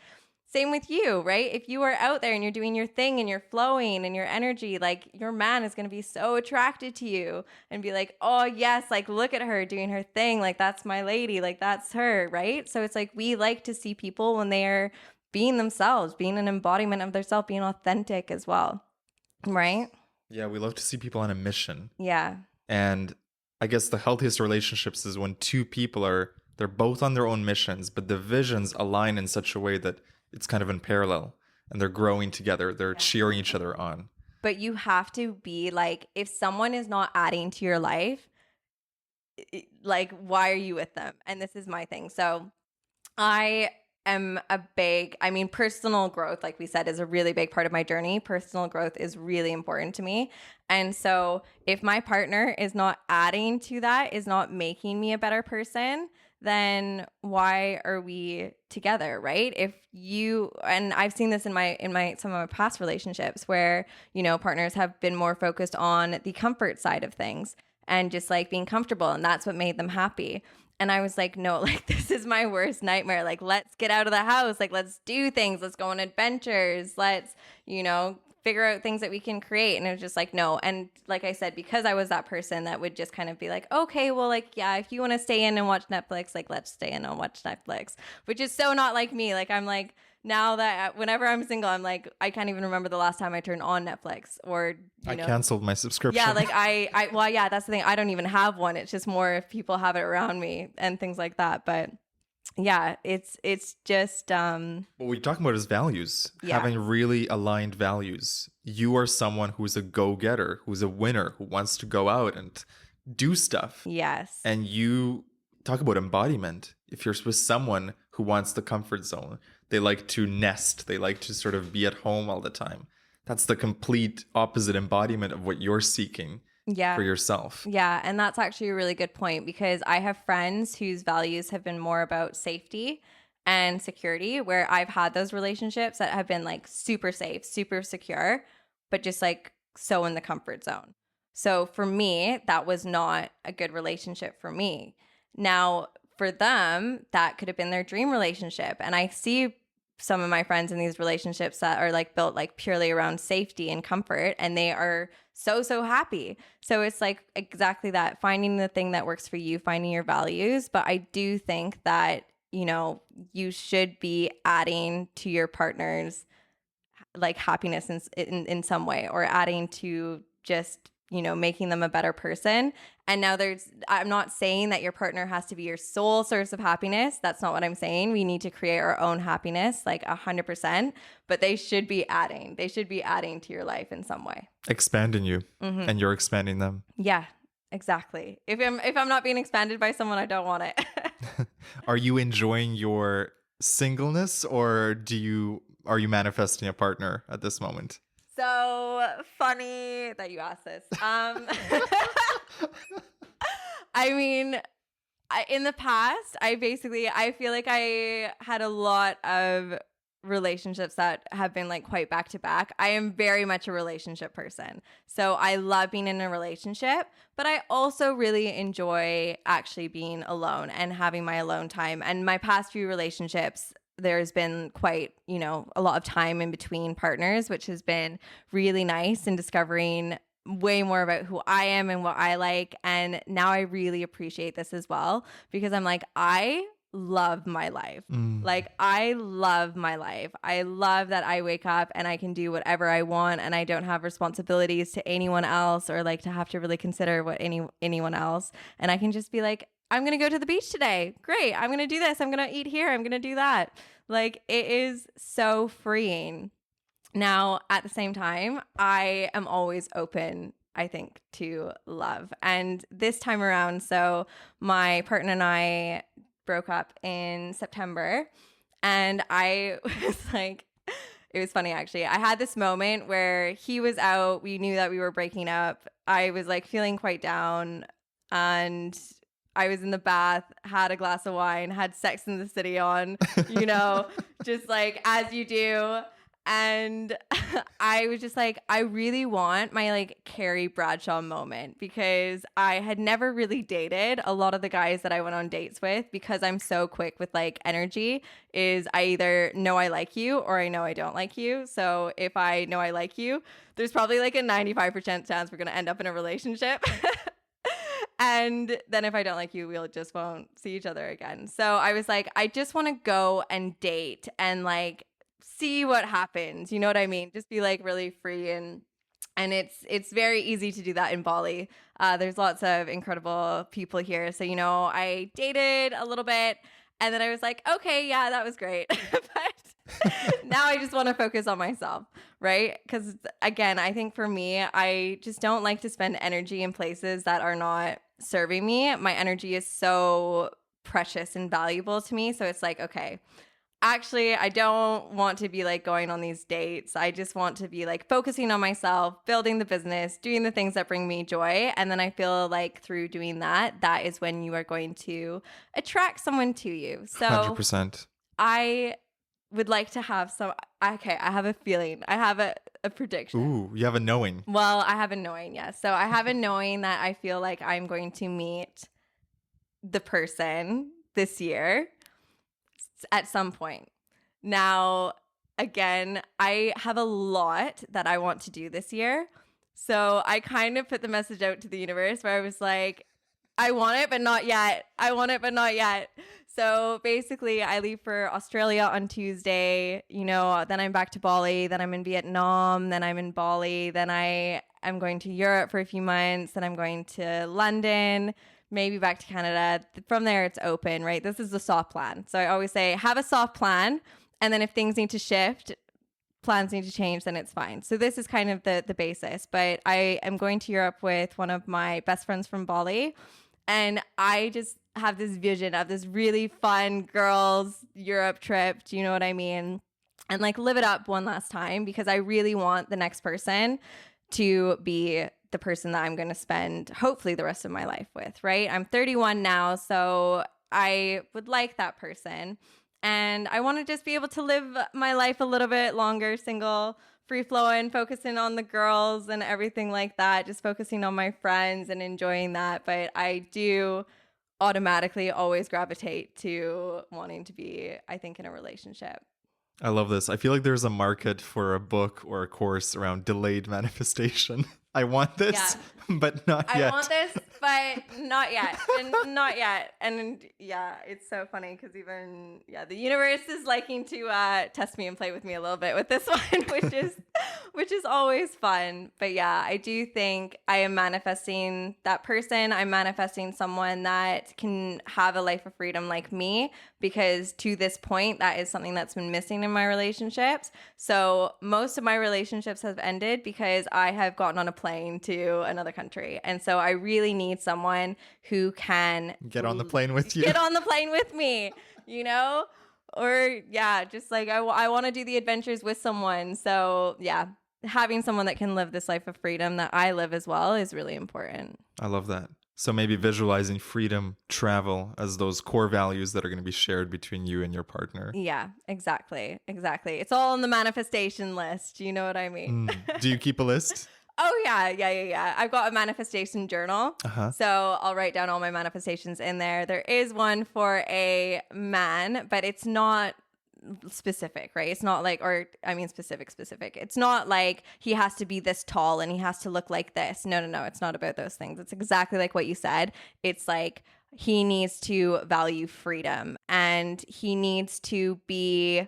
Speaker 2: Same with you, right? If you are out there and you're doing your thing and you're flowing and your energy, like your man is going to be so attracted to you and be like, oh, yes, like look at her doing her thing. Like that's my lady. Like that's her, right? So it's like we like to see people when they are being themselves, being an embodiment of themselves, being authentic as well, right?
Speaker 1: Yeah, we love to see people on a mission.
Speaker 2: Yeah.
Speaker 1: And I guess the healthiest relationships is when two people they're both on their own missions, but the visions align in such a way that it's kind of in parallel and they're growing together. They're cheering each other on.
Speaker 2: But you have to be like, if someone is not adding to your life, like, why are you with them? And this is my thing. So I am personal growth, like we said, is a really big part of my journey. Personal growth is really important to me. And so if my partner is not adding to that, is not making me a better person, then why are we together, right? If you, and I've seen this in some of my past relationships where, partners have been more focused on the comfort side of things and just like being comfortable, and that's what made them happy. And I was like, no, like this is my worst nightmare. Like, let's get out of the house. Like, let's do things. Let's go on adventures. Let's, figure out things that we can create. And it was just like, no. And like I said, because I was that person that would just kind of be like, okay, well, like, yeah, if you want to stay in and watch Netflix, like, let's stay in and watch Netflix, which is so not like me. Like, I'm like, now that whenever I'm single, I'm like, I can't even remember the last time I turned on Netflix or,
Speaker 1: I canceled my subscription.
Speaker 2: Yeah, like well, yeah, that's the thing. I don't even have one. It's just more if people have it around me and things like that. But yeah, it's just
Speaker 1: what we're talking about is values.
Speaker 2: Yeah.
Speaker 1: Having really aligned values. You are someone who's a go-getter, who's a winner, who wants to go out and do stuff.
Speaker 2: Yes.
Speaker 1: And you talk about embodiment. If you're with someone who wants the comfort zone, they like to nest, they like to sort of be at home all the time. That's the complete opposite embodiment of what you're seeking for yourself.
Speaker 2: Yeah. And that's actually a really good point because I have friends whose values have been more about safety and security, where I've had those relationships that have been like super safe, super secure, but just like so in the comfort zone. So for me, that was not a good relationship for me. Now, for them, that could have been their dream relationship. And I see some of my friends in these relationships that are like built like purely around safety and comfort, and they are so happy. So it's like exactly that, finding the thing that works for you, finding your values. But I do think that, you know, you should be adding to your partner's like happiness in some way, or adding to just, you know, making them a better person. And now I'm not saying that your partner has to be your sole source of happiness. That's not what I'm saying. We need to create our own happiness, like 100%, but they should be adding to your life in some way.
Speaker 1: Expanding you, and you're expanding them.
Speaker 2: Yeah, exactly. If I'm not being expanded by someone, I don't want it.
Speaker 1: Are you enjoying your singleness, or are you manifesting a partner at this moment?
Speaker 2: So funny that you asked this. I mean, in the past, I feel like I had a lot of relationships that have been like quite back to back. I am very much a relationship person. So I love being in a relationship, but I also really enjoy actually being alone and having my alone time. And my past few relationships, there's been quite, you know, a lot of time in between partners, which has been really nice, and discovering way more about who I am and what I like. And now I really appreciate this as well, because I'm like, I love my life. Like, I love my life. I love that I wake up and I can do whatever I want, and I don't have responsibilities to anyone else, or like to have to really consider what anyone else. And I can just be like, I'm going to go to the beach today. Great. I'm going to do this. I'm going to eat here. I'm going to do that. Like, it is so freeing. Now, at the same time, I am always open, I think, to love. And this time around, so my partner and I broke up in September, and I was like, it was funny actually. I had this moment where he was out. We knew that we were breaking up. I was like feeling quite down, and I was in the bath, had a glass of wine, had Sex in the City on, you know, just like as you do. And I was just like, I really want my like Carrie Bradshaw moment, because I had never really dated. A lot of the guys that I went on dates with, because I'm so quick with like energy, is I either know I like you or I know I don't like you. So if I know I like you, there's probably like a 95% chance we're going to end up in a relationship. And then if I don't like you, we'll just won't see each other again. So I was like, I just want to go and date and like see what happens. You know what I mean? Just be like really free, and it's very easy to do that in Bali. There's lots of incredible people here. So, you know, I dated a little bit, and then I was like, okay, yeah, that was great. But now I just want to focus on myself, right? Because again, I think for me, I just don't like to spend energy in places that are not serving me. My energy is so precious and valuable to me. So it's like, okay, actually, I don't want to be like going on these dates. I just want to be like focusing on myself, building the business, doing the things that bring me joy. And then I feel like through doing that, that is when you are going to attract someone to you. So
Speaker 1: 100%.
Speaker 2: I would like to have some. Okay, I have a feeling. I have a prediction.
Speaker 1: Ooh, you have a knowing.
Speaker 2: Well, I have a knowing, yes. So I have a knowing that I feel like I'm going to meet the person this year at some point. Now, again, I have a lot that I want to do this year. So I kind of put the message out to the universe where I was like, I want it, but not yet. I want it, but not yet. So basically, I leave for Australia on Tuesday, you know, then I'm back to Bali, then I'm in Vietnam, then I'm in Bali, then I am going to Europe for a few months, then I'm going to London, maybe back to Canada. From there, it's open, right? This is the soft plan. So I always say, have a soft plan. And then if things need to shift, plans need to change, then it's fine. So this is kind of the basis. But I am going to Europe with one of my best friends from Bali. And I just have this vision of this really fun girls Europe trip. Do you know what I mean? And like live it up one last time, because I really want the next person to be the person that I'm going to spend hopefully the rest of my life with, right? I'm 31 now, so I would like that person. And I want to just be able to live my life a little bit longer, single, free flowing, focusing on the girls and everything like that, just focusing on my friends and enjoying that. But I do automatically always gravitate to wanting to be, I think, in a relationship.
Speaker 1: I love this. I feel like there's a market for a book or a course around delayed manifestation. I want
Speaker 2: Yeah.
Speaker 1: this, but not
Speaker 2: I
Speaker 1: yet.
Speaker 2: want this, but not yet. And not yet. And yeah, it's so funny because even the universe is liking to test me and play with me a little bit with this one, which is always fun. But yeah, I do think I am manifesting that person. I'm manifesting someone that can have a life of freedom like me, because to this point, that is something that's been missing in my relationships. So most of my relationships have ended because I have gotten on a plane to another country. And so I really need someone who can
Speaker 1: Get on the plane with you.
Speaker 2: get on the plane with me, you know? Or yeah, just like I want to do the adventures with someone. So yeah, having someone that can live this life of freedom that I live as well is really important.
Speaker 1: I love that. So maybe visualizing freedom, travel as those core values that are going to be shared between you and your partner.
Speaker 2: Yeah, exactly. Exactly. It's all on the manifestation list. You know what I mean?
Speaker 1: Do you keep a list?
Speaker 2: Oh, yeah. I've got a manifestation journal.
Speaker 1: Uh-huh.
Speaker 2: So I'll write down all my manifestations in there. There is one for a man, but it's not specific, right? It's not like, or I mean, specific. It's not like he has to be this tall and he has to look like this. No. It's not about those things. It's exactly like what you said. It's like he needs to value freedom and he needs to be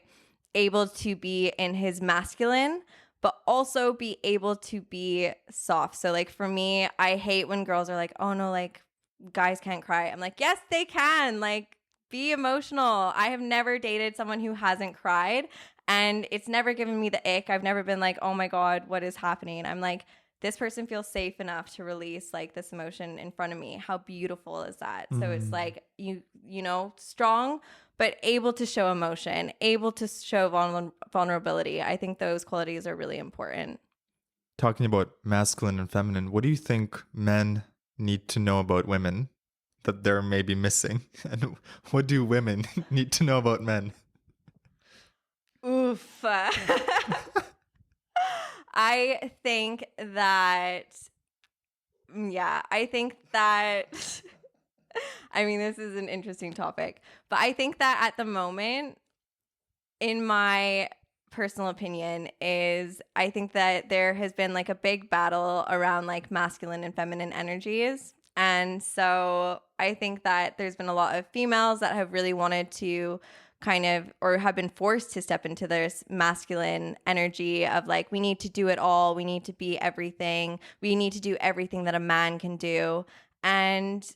Speaker 2: able to be in his masculine, but also be able to be soft. So like for me, I hate when girls are like, oh no, like guys can't cry. I'm like, yes, they can. Like, be emotional. I have never dated someone who hasn't cried, and it's never given me the ick. I've never been like, oh my God, what is happening? I'm like, this person feels safe enough to release like this emotion in front of me. How beautiful is that? So it's like, you know, strong, but able to show emotion, able to show vulnerability. I think those qualities are really important.
Speaker 1: Talking about masculine and feminine, what do you think men need to know about women that they're maybe missing? And what do women need to know about men?
Speaker 2: Oof. I think that, I mean, this is an interesting topic, but I think that at the moment, in my personal opinion, is I think that there has been like a big battle around like masculine and feminine energies. And so I think that there's been a lot of females that have really wanted to kind of, or have been forced to step into this masculine energy of like, we need to do it all. We need to be everything. We need to do everything that a man can do. And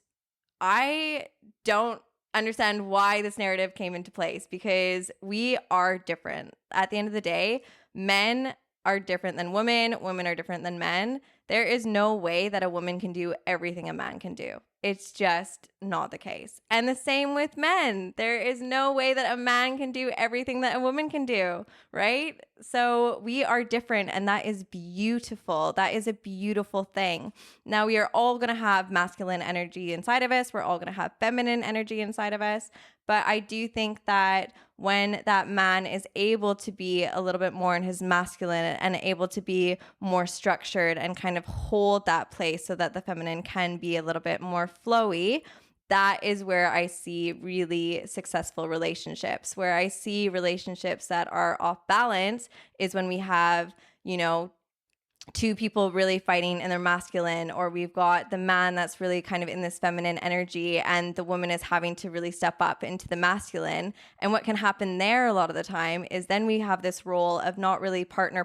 Speaker 2: I don't understand why this narrative came into place, because we are different. At the end of the day, men are different than women. Women are different than men. There is no way that a woman can do everything a man can do. It's just not the case. And the same with men. There is no way that a man can do everything that a woman can do, right? So we are different, and that is beautiful. That is a beautiful thing. Now, we are all going to have masculine energy inside of us. We're all going to have feminine energy inside of us. But I do think that when that man is able to be a little bit more in his masculine and able to be more structured and kind of hold that place so that the feminine can be a little bit more flowy, that is where I see really successful relationships. Where I see relationships that are off balance is when we have, you know, two people really fighting in their masculine, or we've got the man that's really kind of in this feminine energy and the woman is having to really step up into the masculine. And what can happen there a lot of the time is then we have this role of not really partner,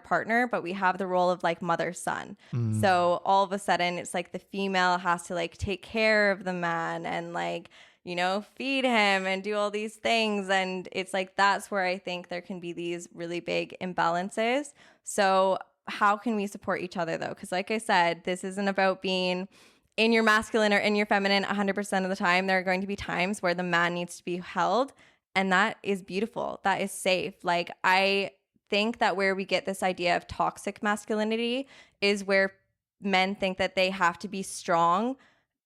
Speaker 2: but we have the role of like mother, son. So all of a sudden it's like the female has to like take care of the man and like, you know, feed him and do all these things. And it's like, that's where I think there can be these really big imbalances. So how can we support each other though? Because like I said, this isn't about being in your masculine or in your feminine 100% of the time. There are going to be times where the man needs to be held, and that is beautiful. That is safe. Like, I think that where we get this idea of toxic masculinity is where men think that they have to be strong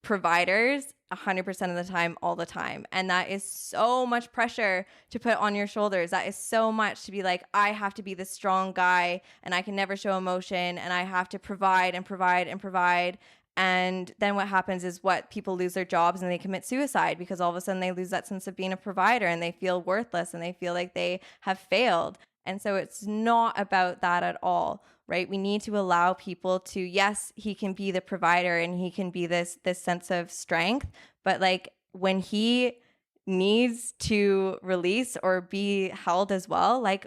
Speaker 2: providers 100% of the time, all the time. And that is so much pressure to put on your shoulders. That is so much to be like, I have to be the strong guy and I can never show emotion and I have to provide and provide and provide. And then what happens is people lose their jobs and they commit suicide because all of a sudden they lose that sense of being a provider and they feel worthless and they feel like they have failed. And so it's not about that at all, right? We need to allow people to, yes, he can be the provider and he can be this sense of strength, but like when he needs to release or be held as well, like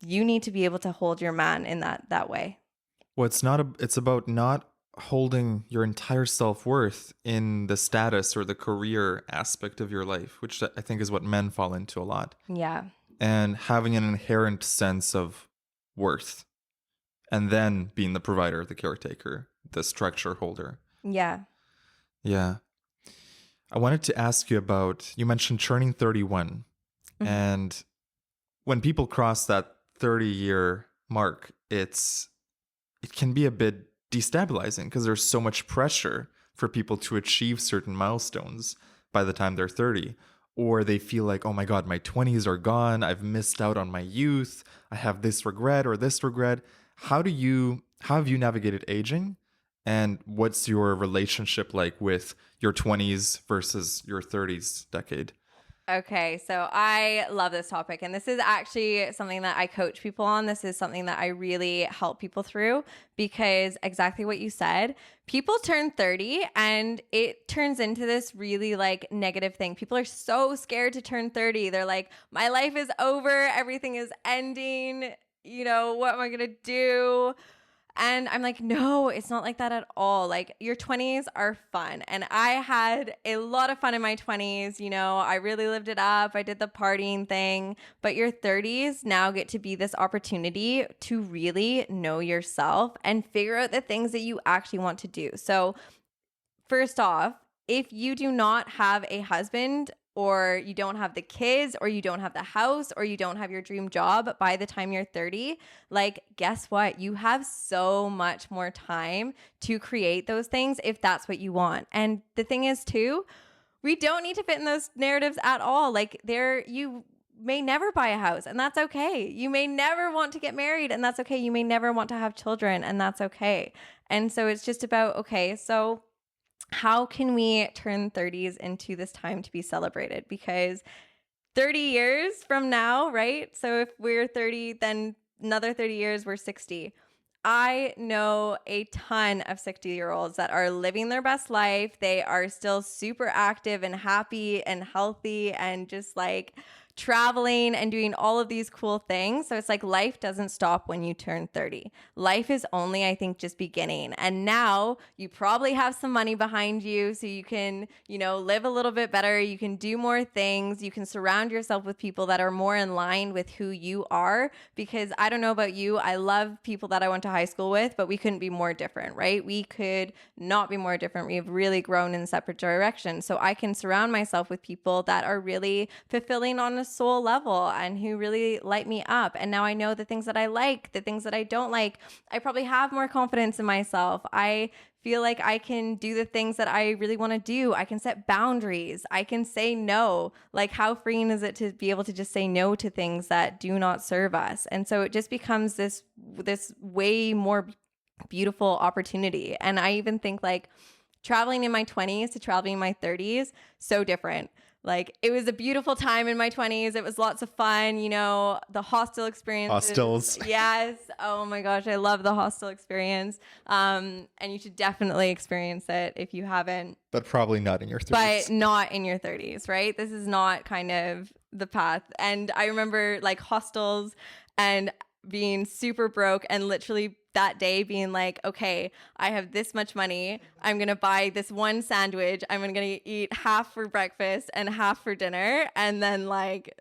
Speaker 2: you need to be able to hold your man in that way.
Speaker 1: Well, it's about not holding your entire self-worth in the status or the career aspect of your life, which I think is what men fall into a lot.
Speaker 2: Yeah.
Speaker 1: And having an inherent sense of worth, and then being the provider, the caretaker, the structure holder.
Speaker 2: Yeah.
Speaker 1: Yeah. I wanted to ask you about, you mentioned turning 31.
Speaker 2: Mhm.
Speaker 1: And when people cross that 30-year mark, it can be a bit destabilizing because there's so much pressure for people to achieve certain milestones by the time they're 30. Or they feel like, oh my God, my 20s are gone. I've missed out on my youth. I have this regret or this regret. How have you navigated aging? And what's your relationship like with your 20s versus your 30s decade?
Speaker 2: Okay, so I love this topic, and this is actually something that I coach people on. This is something that I really help people through because exactly what you said, people turn 30 and it turns into this really like negative thing. People are so scared to turn 30. They're like, my life is over, everything is ending. You know, what am I going to do? And I'm like, no, it's not like that at all. Like your 20s are fun. And I had a lot of fun in my 20s. You know, I really lived it up. I did the partying thing. But your 30s now get to be this opportunity to really know yourself and figure out the things that you actually want to do. So first off, if you do not have a husband or you don't have the kids or you don't have the house or you don't have your dream job by the time you're 30, like guess what? You have so much more time to create those things if that's what you want. And the thing is too, we don't need to fit in those narratives at all. Like you may never buy a house and that's okay. You may never want to get married and that's okay. You may never want to have children and that's okay. And so it's just about, okay, so how can we turn 30s into this time to be celebrated? Because 30 years from now, right? So if we're 30, then another 30 years, we're 60. I know a ton of 60-year-olds that are living their best life. They are still super active and happy and healthy and just like traveling and doing all of these cool things. So it's like life doesn't stop when you turn 30. Life is only, I think, just beginning. And now you probably have some money behind you so you can, you know, live a little bit better. You can do more things. You can surround yourself with people that are more in line with who you are. Because I don't know about you, I love people that I went to high school with, but we couldn't be more different, right? We could not be more different. We've really grown in separate directions. So I can surround myself with people that are really fulfilling on a soul level and who really light me up. And now I know the things that I like, the things that I don't like. I probably have more confidence in myself. I feel like I can do the things that I really want to do. I can set boundaries. I can say no. Like how freeing is it to be able to just say no to things that do not serve us? And so it just becomes this way more beautiful opportunity. And I even think like traveling in my 20s to traveling in my 30s, so different. Like it was a beautiful time in my 20s. It was lots of fun, you know, the hostel experience.
Speaker 1: Hostels.
Speaker 2: Yes. Oh my gosh, I love the hostel experience. And you should definitely experience it if you haven't.
Speaker 1: But probably not in your 30s.
Speaker 2: But not in your 30s, right? This is not kind of the path. And I remember like hostels and being super broke and literally that day being like, okay, I have this much money. I'm going to buy this one sandwich. I'm going to eat half for breakfast and half for dinner. And then like,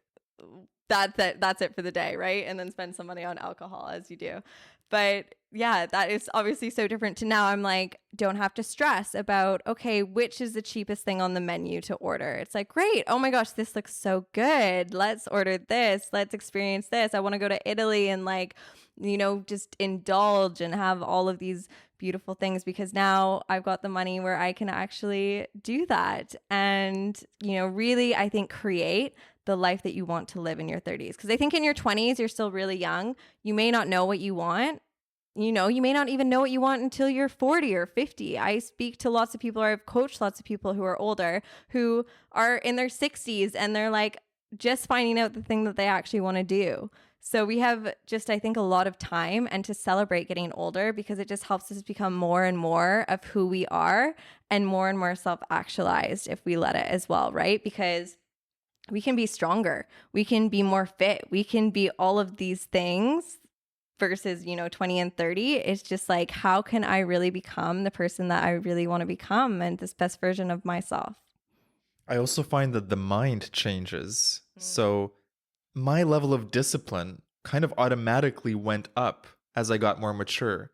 Speaker 2: that's it for the day, right? And then spend some money on alcohol as you do. But yeah, that is obviously so different to now. I'm like, don't have to stress about, okay, which is the cheapest thing on the menu to order. It's like, great. Oh my gosh, this looks so good. Let's order this. Let's experience this. I want to go to Italy and like, you know, just indulge and have all of these beautiful things because now I've got the money where I can actually do that. And, you know, really, I think create the life that you want to live in your 30s. Because I think in your 20s, you're still really young. You may not know what you want. You know, you may not even know what you want until you're 40 or 50. I speak to lots of people, or I've coached lots of people who are older, who are in their 60s and they're like just finding out the thing that they actually want to do. So we have just, I think, a lot of time and to celebrate getting older because it just helps us become more and more of who we are and more self-actualized if we let it as well, right? Because we can be stronger, we can be more fit, we can be all of these things versus, 20 and 30. It's just like, how can I really become the person that I really want to become and this best version of myself?
Speaker 1: I also find that the mind changes. So my level of discipline kind of automatically went up as I got more mature.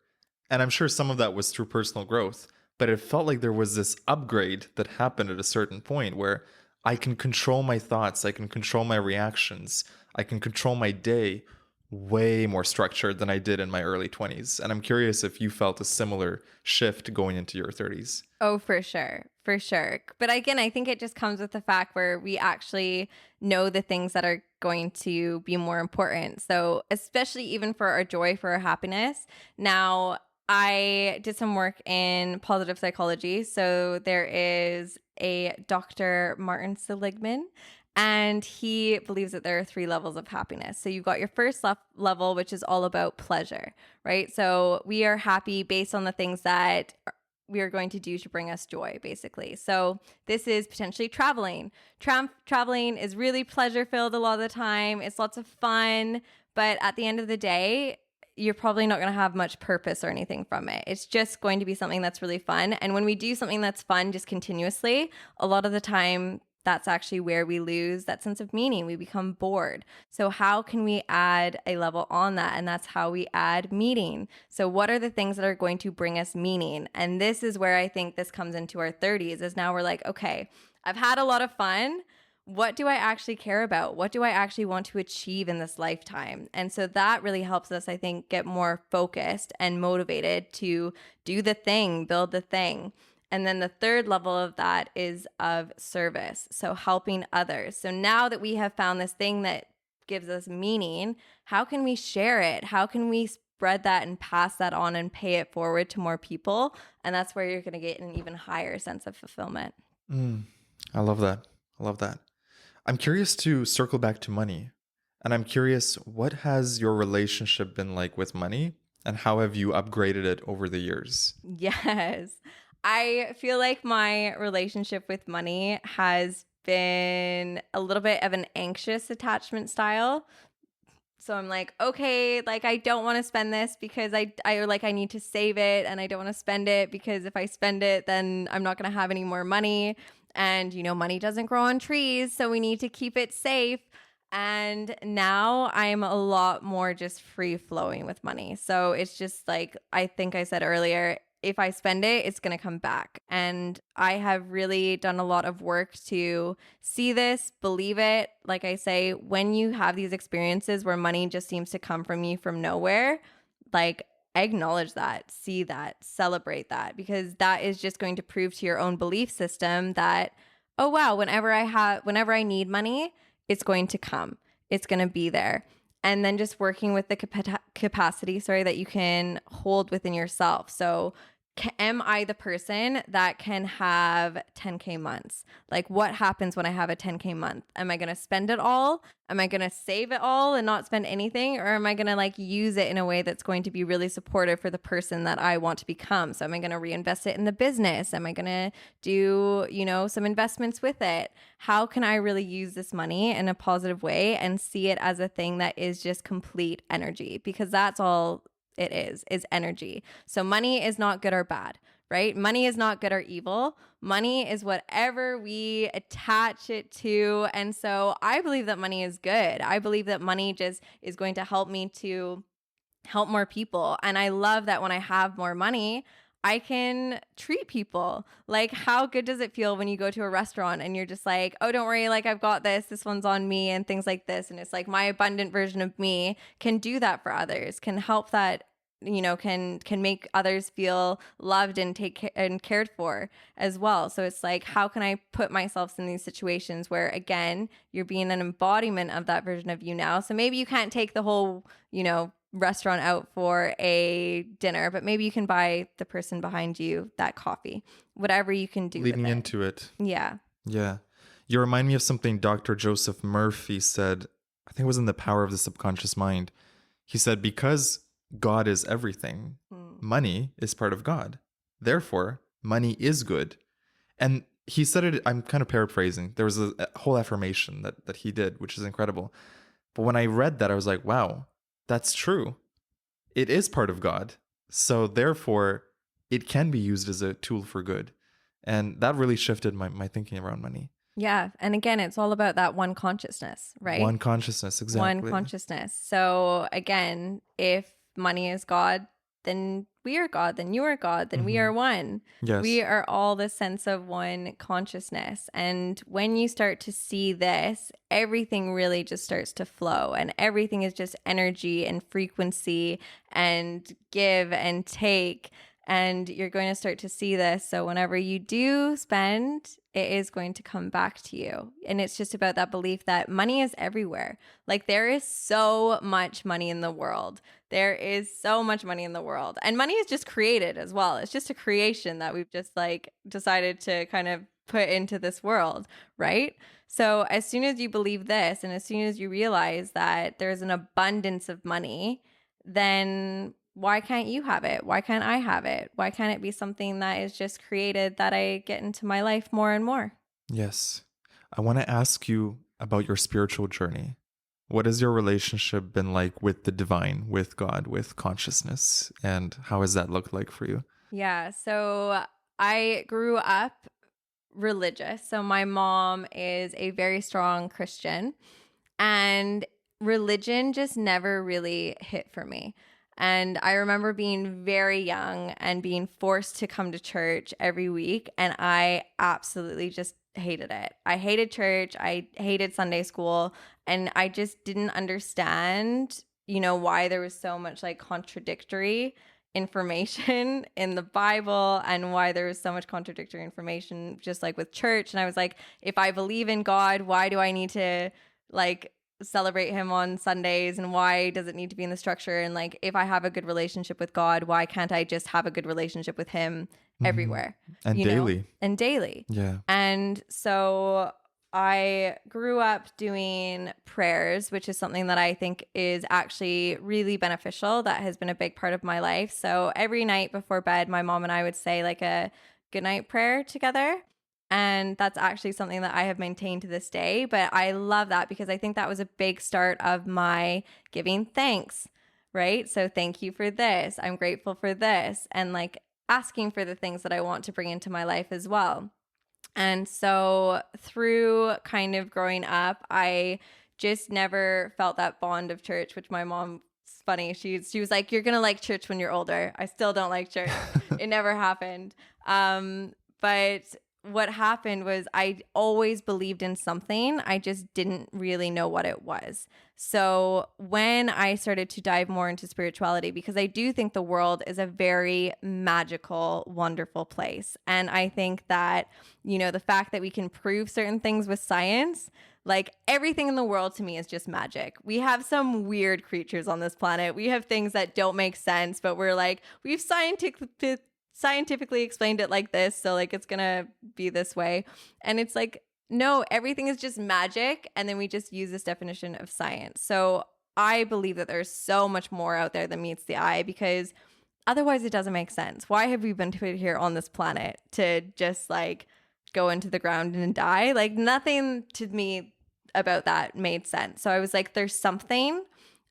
Speaker 1: And I'm sure some of that was through personal growth, but it felt like there was this upgrade that happened at a certain point where I can control my thoughts, I can control my reactions, I can control my day way more structured than I did in my early 20s. And I'm curious if you felt a similar shift going into your 30s.
Speaker 2: Oh, for sure. For sure. But again, I think it just comes with the fact where we actually know the things that are going to be more important. So, especially even for our joy, for our happiness. Now, I did some work in positive psychology. So, there is a Dr. Martin Seligman, and he believes that there are 3 levels of happiness. So, you've got your first level, which is all about pleasure, right? So, we are happy based on the things that we are going to do to bring us joy, basically. So this is potentially traveling. Traveling is really pleasure filled a lot of the time. It's lots of fun, but at the end of the day, you're probably not going to have much purpose or anything from it. It's just going to be something that's really fun. And when we do something that's fun just continuously, a lot of the time, that's actually where we lose that sense of meaning. We become bored. So how can we add a level on that? And that's how we add meaning. So what are the things that are going to bring us meaning? And this is where I think this comes into our 30s is now we're like, okay, I've had a lot of fun. What do I actually care about? What do I actually want to achieve in this lifetime? And so that really helps us, I think, get more focused and motivated to do the thing, build the thing. And then the third level of that is of service. So helping others. So now that we have found this thing that gives us meaning, how can we share it? How can we spread that and pass that on and pay it forward to more people? And that's where you're going to get an even higher sense of fulfillment.
Speaker 1: I love that. I love that. I'm curious to circle back to money. And I'm curious, what has your relationship been like with money? And how have you upgraded it over the years?
Speaker 2: Yes. I feel like my relationship with money has been a little bit of an anxious attachment style. So I'm like, okay, like I don't want to spend this because I need to save it, and I don't want to spend it because if I spend it, then I'm not going to have any more money. And money doesn't grow on trees, so we need to keep it safe. And now I'm a lot more just free flowing with money. So it's just like, I think I said earlier, if I spend it, it's going to come back. And I have really done a lot of work to see this, believe it. Like I say, when you have these experiences where money just seems to come from you from nowhere, like acknowledge that, see that, celebrate that, because that is just going to prove to your own belief system that, oh, wow, whenever I need money, it's going to come. It's going to be there. And then just working with the capacity, that you can hold within yourself. So am I the person that can have 10K months? Like, what happens when I have a 10K month? Am I going to spend it all? Am I going to save it all and not spend anything? Or am I going to use it in a way that's going to be really supportive for the person that I want to become? So am I going to reinvest it in the business? Am I going to do, some investments with it? How can I really use this money in a positive way and see it as a thing that is just complete energy? Because that's all it is energy. So money is not good or bad, right? Money is not good or evil. Money is whatever we attach it to. And so I believe that money is good. I believe that money just is going to help me to help more people. And I love that when I have more money, I can treat people. Like, how good does it feel when you go to a restaurant and you're just like, oh, don't worry, like I've got this one's on me, and things like this. And it's like my abundant version of me can do that for others, can help that, can make others feel loved and and cared for as well. So it's like, how can I put myself in these situations where, again, you're being an embodiment of that version of you now. So maybe you can't take the whole, restaurant out for a dinner, but maybe you can buy the person behind you that coffee, whatever you can do
Speaker 1: Leading
Speaker 2: with it.
Speaker 1: into it.
Speaker 2: Yeah.
Speaker 1: Yeah. You remind me of something Dr. Joseph Murphy said. I think it was in The Power of the Subconscious Mind. He said, because God is everything, money is part of God. Therefore, money is good. And he said it, I'm kind of paraphrasing. There was a whole affirmation that he did, which is incredible. But when I read that, I was like, wow, that's true. It is part of God. So therefore, it can be used as a tool for good. And that really shifted my thinking around money.
Speaker 2: Yeah. And again, it's all about that one consciousness, right?
Speaker 1: One consciousness, exactly.
Speaker 2: One consciousness. So again, if money is God, then we are God, then you are God, then we are one.
Speaker 1: Yes.
Speaker 2: We are all the sense of one consciousness. And when you start to see this, everything really just starts to flow, and everything is just energy and frequency and give and take. And you're going to start to see this. So whenever you do spend, it is going to come back to you. And it's just about that belief that money is everywhere. Like, there is so much money in the world. There is so much money in the world. And money is just created as well. It's just a creation that we've just like decided to kind of put into this world, right? So as soon as you believe this, and as soon as you realize that there's an abundance of money, then why can't you have it? Why can't I have it? Why can't it be something that is just created that I get into my life more and more?
Speaker 1: Yes. I want to ask you about your spiritual journey. What has your relationship been like with the divine, with God, with consciousness? And how has that looked like for you?
Speaker 2: Yeah. So I grew up religious. So my mom is a very strong Christian, and religion just never really hit for me. And I remember being very young and being forced to come to church every week. And I absolutely just hated it. I hated church. I hated Sunday school. And I just didn't understand, why there was so much like contradictory information in the Bible, and why there was so much contradictory information just like with church. And I was like, if I believe in God, why do I need to like celebrate him on Sundays, and why does it need to be in the structure? And like, if I have a good relationship with God, why can't I just have a good relationship with him everywhere?
Speaker 1: And daily.
Speaker 2: And daily.
Speaker 1: Yeah.
Speaker 2: And so I grew up doing prayers, which is something that I think is actually really beneficial. That has been a big part of my life. So every night before bed, my mom and I would say like a goodnight prayer together. And that's actually something that I have maintained to this day. But I love that because I think that was a big start of my giving thanks, right? So thank you for this. I'm grateful for this. And like asking for the things that I want to bring into my life as well. And so through kind of growing up, I just never felt that bond of church, which my mom, it's funny. She was like, you're going to like church when you're older. I still don't like church. It never happened. But what happened was I always believed in something. I just didn't really know what it was. So when I started to dive more into spirituality, because I do think the world is a very magical, wonderful place. And I think that, the fact that we can prove certain things with science, like everything in the world to me is just magic. We have some weird creatures on this planet. We have things that don't make sense, but we're like, we've scientifically explained it like this, so like it's gonna be this way. And it's like, no, everything is just magic, and then we just use this definition of science. So I believe that there's so much more out there than meets the eye, because otherwise it doesn't make sense. Why have we been put here on this planet to just like go into the ground and die? Like, nothing to me about that made sense. So I was like, there's something,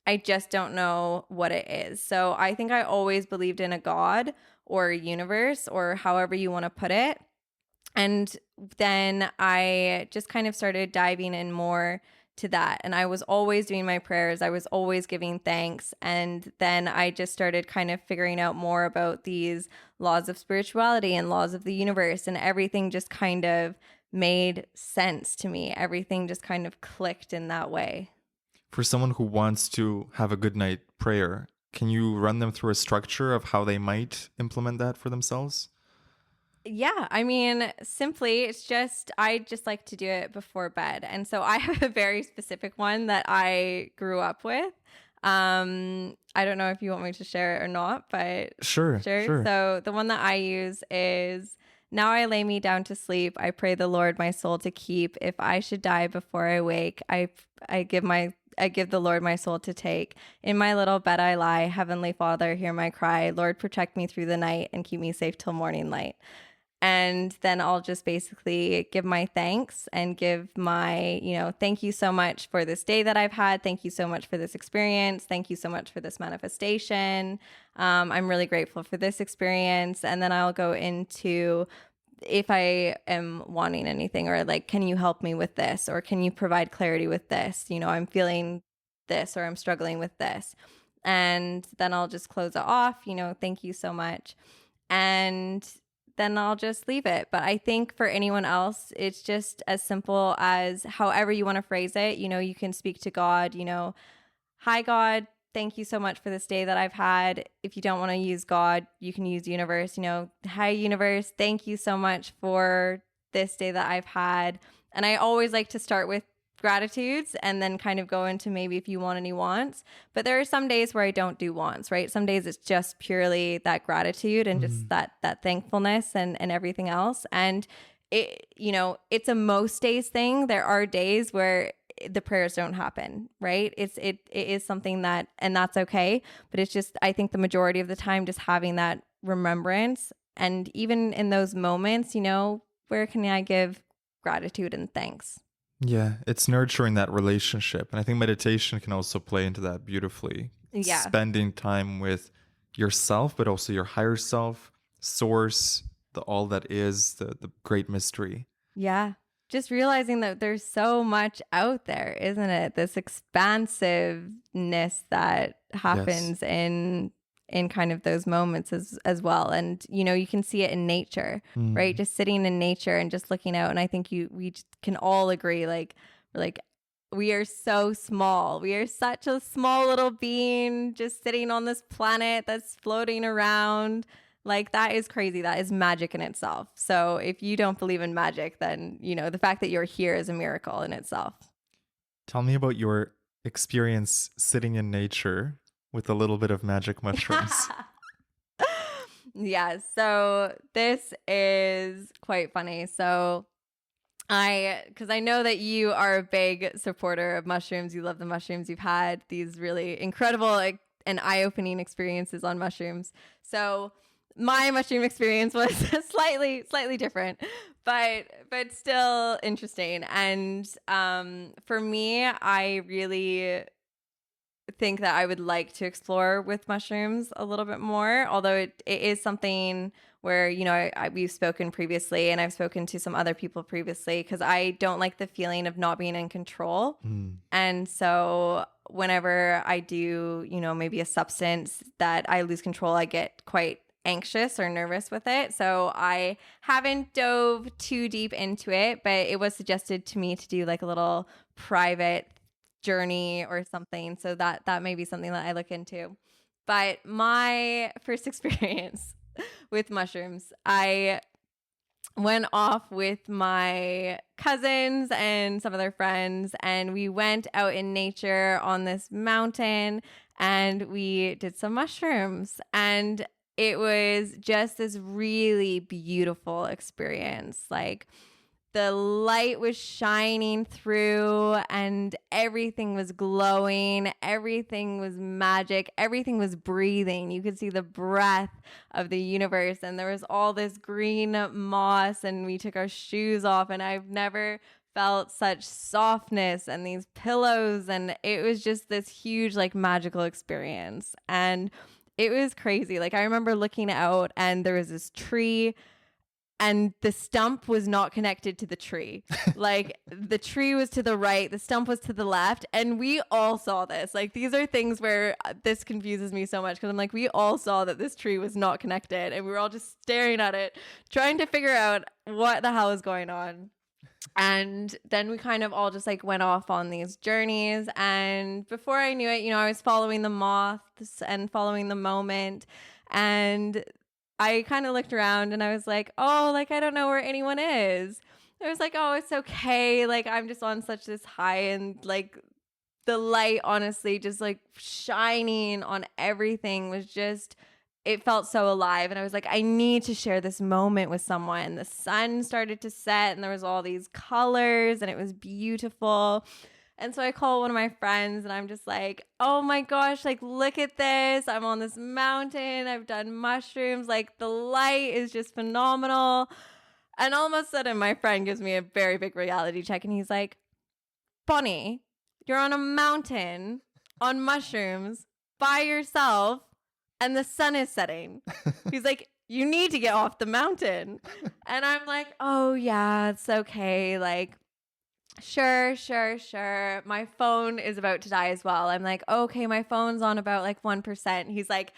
Speaker 2: I just don't know what it is. So I think I always believed in a God or a universe, or however you want to put it. And then I just kind of started diving in more to that. And I was always doing my prayers. I was always giving thanks. And then I just started kind of figuring out more about these laws of spirituality and laws of the universe. And everything just kind of made sense to me. Everything just kind of clicked in that way.
Speaker 1: For someone who wants to have a good night prayer, can you run them through a structure of how they might implement that for themselves?
Speaker 2: Yeah, I mean, simply, I just like to do it before bed. And so I have a very specific one that I grew up with. I don't know if you want me to share it or not, but
Speaker 1: Sure.
Speaker 2: So the one that I use is, now I lay me down to sleep. I pray the Lord my soul to keep. If I should die before I wake, I give my I give the Lord my soul to take. In my little bed I lie. Heavenly Father, hear my cry. Lord, protect me through the night and keep me safe till morning light. And then I'll just basically give my thanks and give my, thank you so much for this day that I've had. Thank you so much for this experience. Thank you so much for this manifestation. I'm really grateful for this experience. And then I'll go into if I am wanting anything, or like, can you help me with this? Or can you provide clarity with this? I'm feeling this, or I'm struggling with this. And then I'll just close it off, thank you so much. And then I'll just leave it. But I think for anyone else, it's just as simple as however you want to phrase it. You can speak to God, hi, God, thank you so much for this day that I've had. If you don't want to use God, you can use universe, hi, universe, thank you so much for this day that I've had. And I always like to start with gratitudes and then kind of go into maybe if you want any wants. But there are some days where I don't do wants, right? Some days it's just purely that gratitude and just that thankfulness and everything else. And it's a most days thing. There are days where the prayers don't happen, right? It is something that, and that's okay. But it's just, I think the majority of the time, just having that remembrance. And even in those moments, where can I give gratitude and thanks?
Speaker 1: Yeah, it's nurturing that relationship. And I think meditation can also play into that beautifully.
Speaker 2: Yeah.
Speaker 1: Spending time with yourself, but also your higher self, source, the all that is, the great mystery.
Speaker 2: Yeah. Just realizing that there's so much out there, isn't it? This expansiveness that happens in kind of those moments as well. And, you can see it in nature, right? Just sitting in nature and just looking out. And I think we can all agree, we are so small. We are such a small little being just sitting on this planet that's floating around. Like, that is crazy. That is magic in itself. So if you don't believe in magic, then, the fact that you're here is a miracle in itself.
Speaker 1: Tell me about your experience sitting in nature with a little bit of magic mushrooms.
Speaker 2: Yeah, so this is quite funny. So because I know that you are a big supporter of mushrooms. You love the mushrooms. You've had these really incredible and eye-opening experiences on mushrooms. So my mushroom experience was slightly different, but still interesting. And for me, I really think that I would like to explore with mushrooms a little bit more, although it is something where, we've spoken previously, and I've spoken to some other people previously, because I don't like the feeling of not being in control. And so whenever I do, maybe a substance that I lose control, I get quite anxious or nervous with it. So I haven't dove too deep into it, but it was suggested to me to do like a little private journey or something. So that may be something that I look into. But my first experience with mushrooms, I went off with my cousins and some other friends, and we went out in nature on this mountain, and we did some mushrooms, and it was just this really beautiful experience. Like, the light was shining through and everything was glowing. Everything was magic. Everything was breathing. You could see the breath of the universe, and there was all this green moss, and we took our shoes off, and I've never felt such softness and these pillows, and it was just this huge, magical experience. And it was crazy. I remember looking out, and there was this tree, and the stump was not connected to the tree. The tree was to the right, the stump was to the left, and we all saw this. These are things where this confuses me so much, because I'm we all saw that this tree was not connected, and we were all just staring at it, trying to figure out what the hell is going on. And then we kind of all just went off on these journeys, and before I knew it, I was following the moths and following the moment, and I kind of looked around, and I was oh, I don't know where anyone is. I was oh, it's okay. I'm just on such this high, and the light, honestly, just shining on everything was just, it felt so alive. And I was I need to share this moment with someone. The sun started to set, and there was all these colors, and it was beautiful. And so I call one of my friends and I'm just like, oh my gosh, like, look at this. I'm on this mountain. I've done mushrooms. Like, the light is just phenomenal. And all of a sudden, my friend gives me a very big reality check and he's like, Bonnie, you're on a mountain on mushrooms by yourself and the sun is setting. He's like, you need to get off the mountain. And I'm like, oh yeah, it's okay. Like, sure. My phone is about to die as well. I'm like, okay, my phone's on about like 1%. He's like,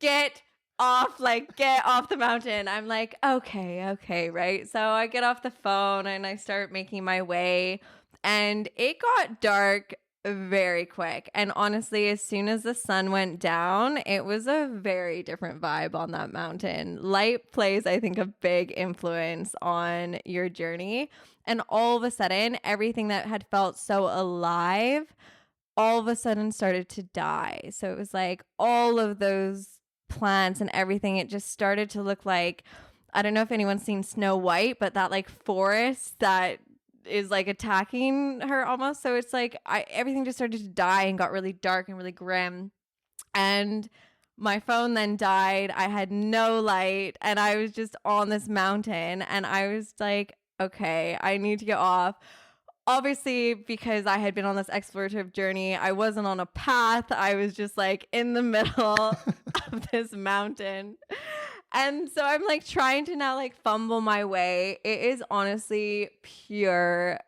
Speaker 2: get off the mountain. I'm like, okay, right? So I get off the phone and I start making my way, and it got dark very quick. And honestly, as soon as the sun went down, it was a very different vibe on that mountain. Light plays, I think, a big influence on your journey. And all of a sudden, everything that had felt so alive all of a sudden started to die. So it was like all of those plants and everything, it just started to look like, I don't know if anyone's seen Snow White, but that like forest that is like attacking her almost. So it's like everything just started to die and got really dark and really grim. And my phone then died. I had no light and I was just on this mountain and I was like, okay, I need to get off. Obviously, because I had been on this explorative journey, I wasn't on a path. I was just like in the middle of this mountain. And so I'm like trying to now like fumble my way. It is honestly pure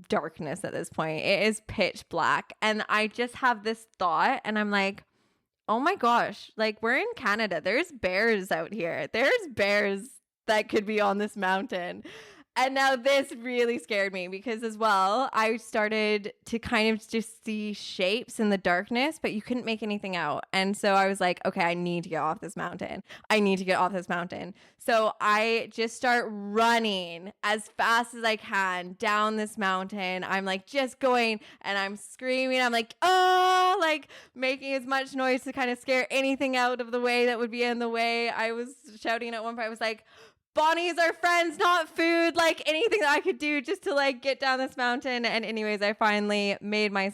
Speaker 2: darkness at this point. It is pitch black. And I just have this thought and I'm like, oh my gosh, like we're in Canada. There's bears out here. There's bears that could be on this mountain. And now this really scared me because as well, I started to kind of just see shapes in the darkness, but you couldn't make anything out. And so I was like, okay, I need to get off this mountain. So I just start running as fast as I can down this mountain. I'm like just going and I'm screaming. I'm like, oh, like making as much noise to kind of scare anything out of the way that would be in the way. I was shouting at one point, I was like, Bonnie's our friends, not food, like anything that I could do just to like get down this mountain. And anyways, I finally made my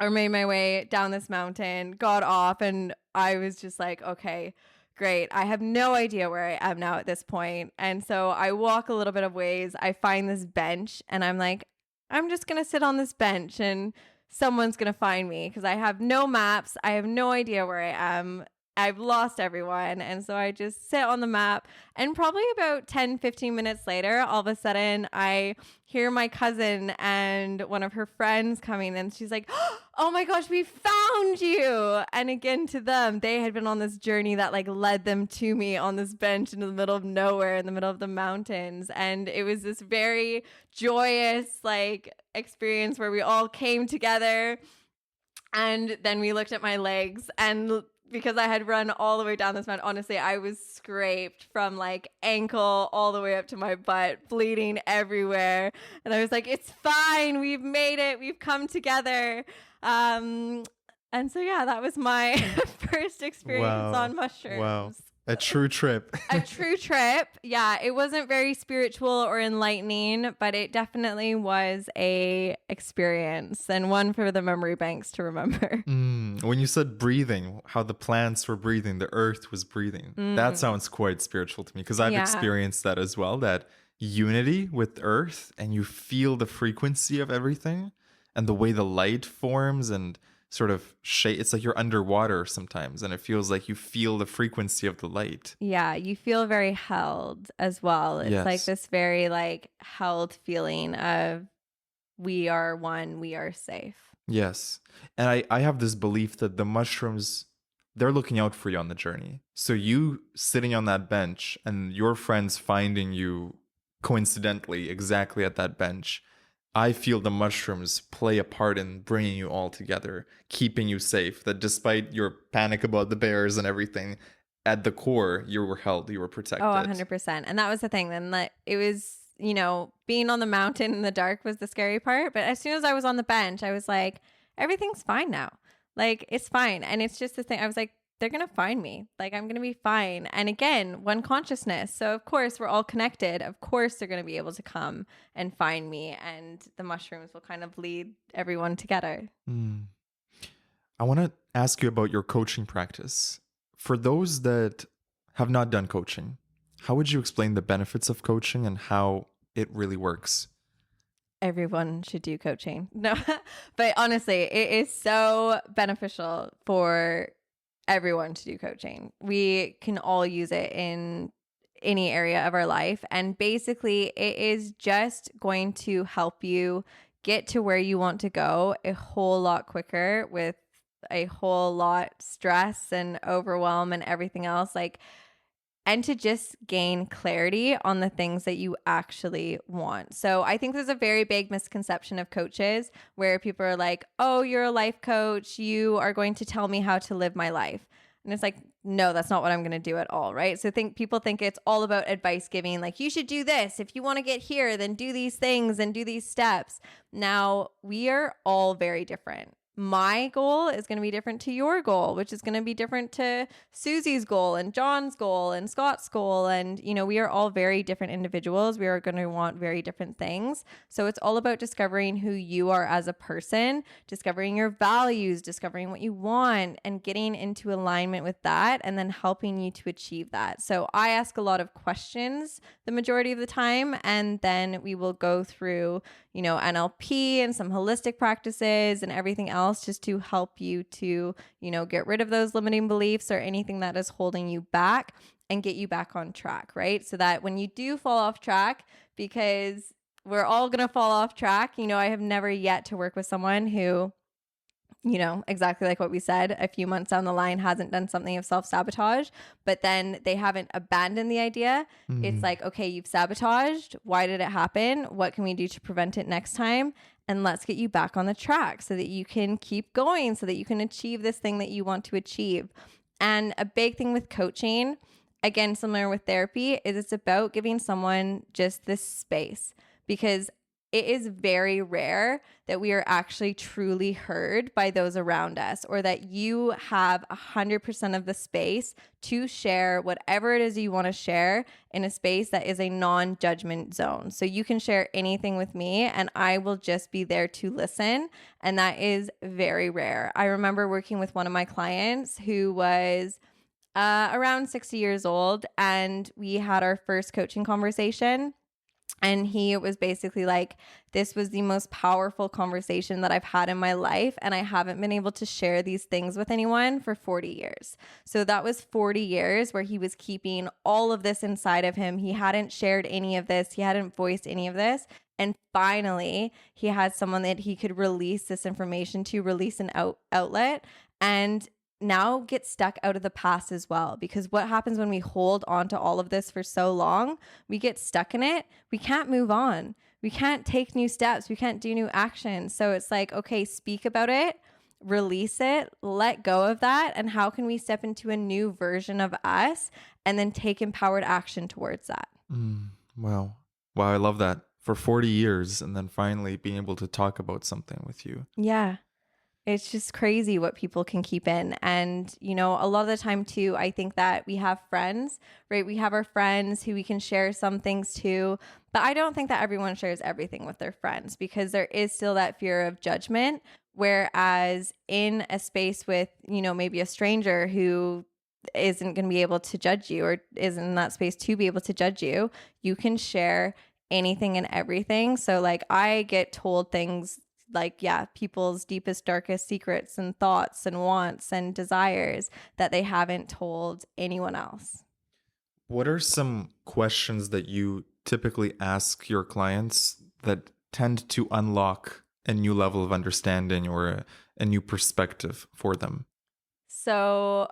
Speaker 2: way down this mountain, got off, and I was just like, okay, great. I have no idea where I am now at this point. And so I walk a little bit of ways. I find this bench and I'm like, I'm just going to sit on this bench and someone's going to find me because I have no maps. I have no idea where I am. I've lost everyone. And so I just sit on the map and probably about 10, 15 minutes later, all of a sudden I hear my cousin and one of her friends coming and she's like, oh my gosh, we found you. And again, to them, they had been on this journey that like led them to me on this bench in the middle of nowhere in the middle of the mountains. And it was this very joyous like experience where we all came together. And then we looked at my legs and because I had run all the way down this mountain, honestly, I was scraped from like ankle all the way up to my butt, bleeding everywhere. And I was like, it's fine. We've made it. We've come together. And so, yeah, that was my first experience on mushrooms.
Speaker 1: Wow. A true trip.
Speaker 2: A true trip. Yeah, it wasn't very spiritual or enlightening, but it definitely was a experience and one for the memory banks to remember.
Speaker 1: When you said breathing, how the plants were breathing, the earth was breathing, that sounds quite spiritual to me because I've experienced that as well, that unity with earth and you feel the frequency of everything and the way the light forms and sort of shape. It's like you're underwater sometimes and it feels like you feel the frequency of the light.
Speaker 2: Yeah, you feel very held as well. It's like this very like held feeling of we are one, we are safe.
Speaker 1: Yes. And I have this belief that the mushrooms, they're looking out for you on the journey. So you sitting on that bench and your friends finding you coincidentally exactly at that bench, I feel the mushrooms play a part in bringing you all together, keeping you safe, that despite your panic about the bears and everything, at the core, you were held, you were protected.
Speaker 2: Oh, 100%. And that was the thing. Then that it was, you know, being on the mountain in the dark was the scary part. But as soon as I was on the bench, I was like, everything's fine now. Like, it's fine. And it's just the thing. I was like, they're going to find me. Like, I'm going to be fine. And again, one consciousness. So, of course, we're all connected. Of course, they're going to be able to come and find me. And the mushrooms will kind of lead everyone together.
Speaker 1: Mm. I want to ask you about your coaching practice. For those that have not done coaching, how would you explain the benefits of coaching and how it really works?
Speaker 2: Everyone should do coaching. No, but honestly, it is so beneficial for everyone to do coaching. We can all use it in any area of our life. And basically, it is just going to help you get to where you want to go a whole lot quicker with a whole lot stress and overwhelm and everything else. Like, and to just gain clarity on the things that you actually want. So I think there's a very big misconception of coaches where people are like, oh, you're a life coach. You are going to tell me how to live my life. And it's like, no, that's not what I'm going to do at all. Right. So people think it's all about advice giving. Like, you should do this. If you want to get here, then do these things and do these steps. Now, we are all very different. My goal is going to be different to your goal, which is going to be different to Susie's goal and John's goal and Scott's goal. And, we are all very different individuals. We are going to want very different things. So it's all about discovering who you are as a person, discovering your values, discovering what you want, and getting into alignment with that, and then helping you to achieve that. So I ask a lot of questions the majority of the time, and then we will go through, NLP and some holistic practices and everything else just to help you to, get rid of those limiting beliefs or anything that is holding you back and get you back on track, right? So that when you do fall off track, because we're all going to fall off track, I have never yet to work with someone who, exactly like what we said, a few months down the line hasn't done something of self-sabotage, but then they haven't abandoned the idea. It's like, okay, you've sabotaged. Why did it happen? What can we do to prevent it next time? And let's get you back on the track so that you can keep going, so that you can achieve this thing that you want to achieve. And a big thing with coaching, again, similar with therapy, is it's about giving someone just this space, because it is very rare that we are actually truly heard by those around us, or that you have 100% of the space to share whatever it is you want to share in a space that is a non-judgment zone. So you can share anything with me and I will just be there to listen. And that is very rare. I remember working with one of my clients who was around 60 years old, and we had our first coaching conversation. And he was basically like, this was the most powerful conversation that I've had in my life. And I haven't been able to share these things with anyone for 40 years. So that was 40 years where he was keeping all of this inside of him. He hadn't shared any of this. He hadn't voiced any of this. And finally, he had someone that he could release this information to, release an outlet, and now get stuck out of the past as well. Because what happens when we hold on to all of this for so long, we get stuck in it. We can't move on. We can't take new steps. We can't do new actions. So it's like, okay, speak about it, release it, let go of that. And how can we step into a new version of us and then take empowered action towards that?
Speaker 1: Wow. Wow, I love that. For 40 years and then finally being able to talk about something with you.
Speaker 2: Yeah. It's just crazy what people can keep in. And, a lot of the time too, I think that we have friends, right? We have our friends who we can share some things to, but I don't think that everyone shares everything with their friends, because there is still that fear of judgment. Whereas in a space with, maybe a stranger who isn't going to be able to judge you, or isn't in that space to be able to judge you, you can share anything and everything. So like, I get told things like, people's deepest, darkest secrets and thoughts and wants and desires that they haven't told anyone else.
Speaker 1: What are some questions that you typically ask your clients that tend to unlock a new level of understanding or a new perspective for them?
Speaker 2: So,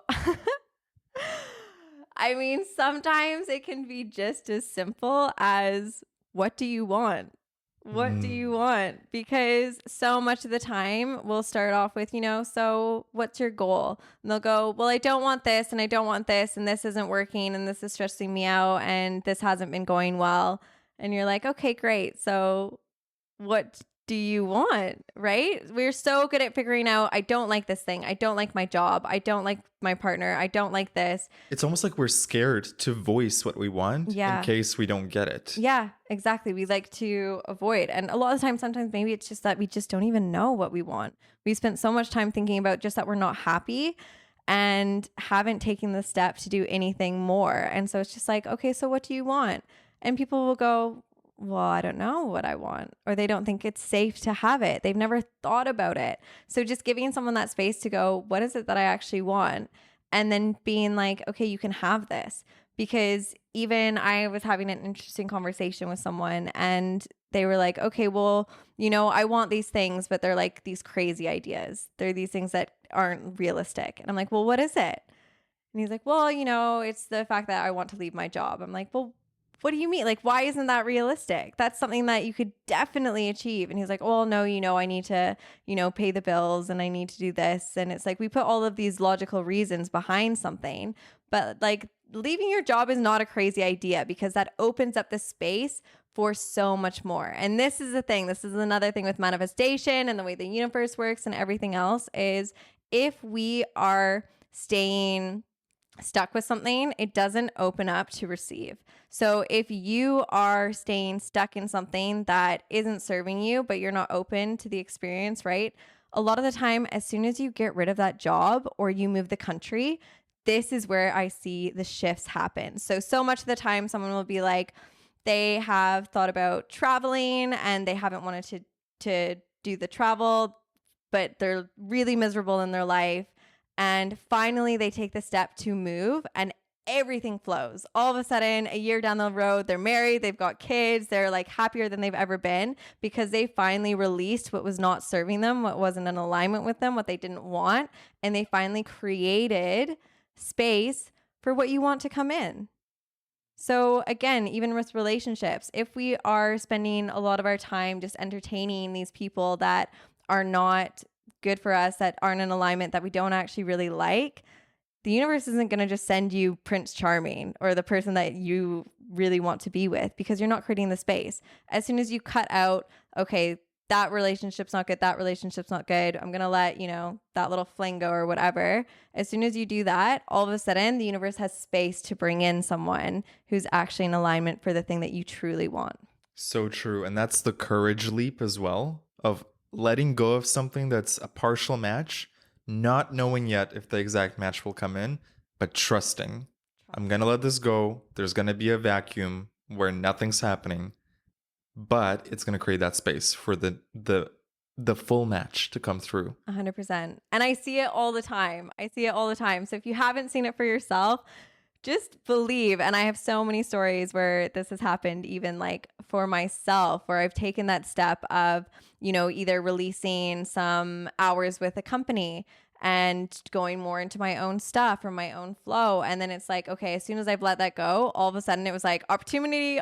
Speaker 2: I mean, sometimes it can be just as simple as, what do you want? What do you want? Because so much of the time we'll start off with, so what's your goal? And they'll go, well, I don't want this and I don't want this, and this isn't working and this is stressing me out and this hasn't been going well. And you're like, okay, great. So what do you want, right? We're so good at figuring out, I don't like this thing. I don't like my job. I don't like my partner. I don't like this.
Speaker 1: It's almost like we're scared to voice what we want in
Speaker 2: Yeah.
Speaker 1: case we don't get it.
Speaker 2: Yeah, exactly. We like to avoid. And a lot of the time, sometimes maybe it's just that we just don't even know what we want. We spent so much time thinking about just that we're not happy and haven't taken the step to do anything more. And so it's just like, okay, so what do you want? And people will go, well, I don't know what I want, or they don't think it's safe to have it. They've never thought about it. So just giving someone that space to go, what is it that I actually want? And then being like, okay, you can have this. Because even I was having an interesting conversation with someone and they were like, okay, well, I want these things, but they're like these crazy ideas. They're these things that aren't realistic. And I'm like, well, what is it? And he's like, well, it's the fact that I want to leave my job. I'm like, well, what do you mean? Like, why isn't that realistic? That's something that you could definitely achieve. And he's like, well, no, I need to, pay the bills and I need to do this. And it's like, we put all of these logical reasons behind something, but like leaving your job is not a crazy idea because that opens up the space for so much more. And this is the thing. This is another thing with manifestation and the way the universe works and everything else is if we are staying stuck with something, it doesn't open up to receive. So if you are staying stuck in something that isn't serving you, but you're not open to the experience, right? A lot of the time, as soon as you get rid of that job or you move the country, this is where I see the shifts happen. So much of the time, someone will be like, they have thought about traveling and they haven't wanted to do the travel, but they're really miserable in their life. And finally, they take the step to move and everything flows. All of a sudden, a year down the road, they're married, they've got kids, they're like happier than they've ever been because they finally released what was not serving them, what wasn't in alignment with them, what they didn't want. And they finally created space for what you want to come in. So again, even with relationships, if we are spending a lot of our time just entertaining these people that are not good for us, that aren't in alignment, that we don't actually really like, the universe isn't going to just send you Prince Charming or the person that you really want to be with because you're not creating the space. As soon as you cut out, okay, that relationship's not good, that relationship's not good, I'm going to let, that little fling go or whatever. As soon as you do that, all of a sudden the universe has space to bring in someone who's actually in alignment for the thing that you truly want.
Speaker 1: So true. And that's the courage leap as well of letting go of something that's a partial match, not knowing yet if the exact match will come in, but trusting. I'm going to let this go. There's going to be a vacuum where nothing's happening, but it's going to create that space for the full match to come through.
Speaker 2: 100%. And I see it all the time. So if you haven't seen it for yourself, just believe. And I have so many stories where this has happened, even like for myself, where I've taken that step of, either releasing some hours with a company and going more into my own stuff or my own flow. And then it's like, okay, as soon as I've let that go, all of a sudden it was like opportunity.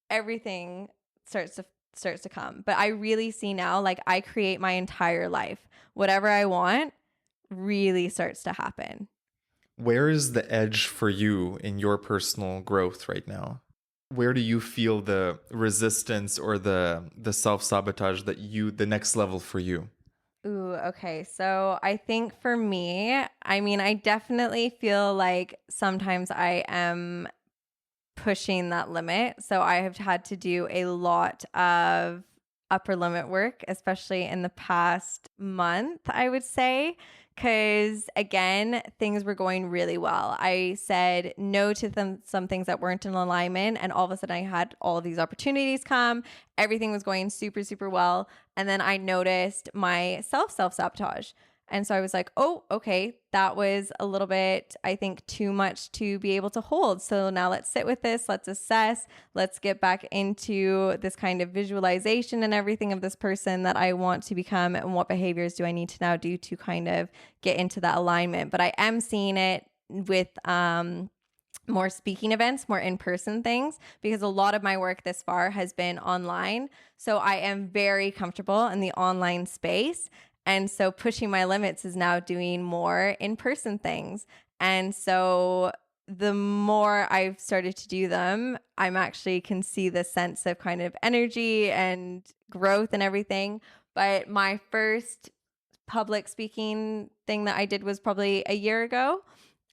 Speaker 2: Everything starts to come. But I really see now, like I create my entire life. Whatever I want really starts to happen.
Speaker 1: Where is the edge for you in your personal growth right now? Where do you feel the resistance or the self-sabotage that the next level for you?
Speaker 2: Ooh, okay. So I think for me, I definitely feel like sometimes I am pushing that limit. So I have had to do a lot of upper limit work, especially in the past month, I would say. Because again, things were going really well. I said no to some things that weren't in alignment. And all of a sudden I had all of these opportunities come. Everything was going super, super well. And then I noticed my self-sabotage. And so I was like, oh, okay, that was a little bit, I think, too much to be able to hold. So now let's sit with this. Let's assess. Let's get back into this kind of visualization and everything of this person that I want to become. And what behaviors do I need to now do to kind of get into that alignment? But I am seeing it with more speaking events, more in-person things, because a lot of my work this far has been online. So I am very comfortable in the online space. And so pushing my limits is now doing more in-person things. And so the more I've started to do them, I'm actually can see the sense of kind of energy and growth and everything. But my first public speaking thing that I did was probably a year ago.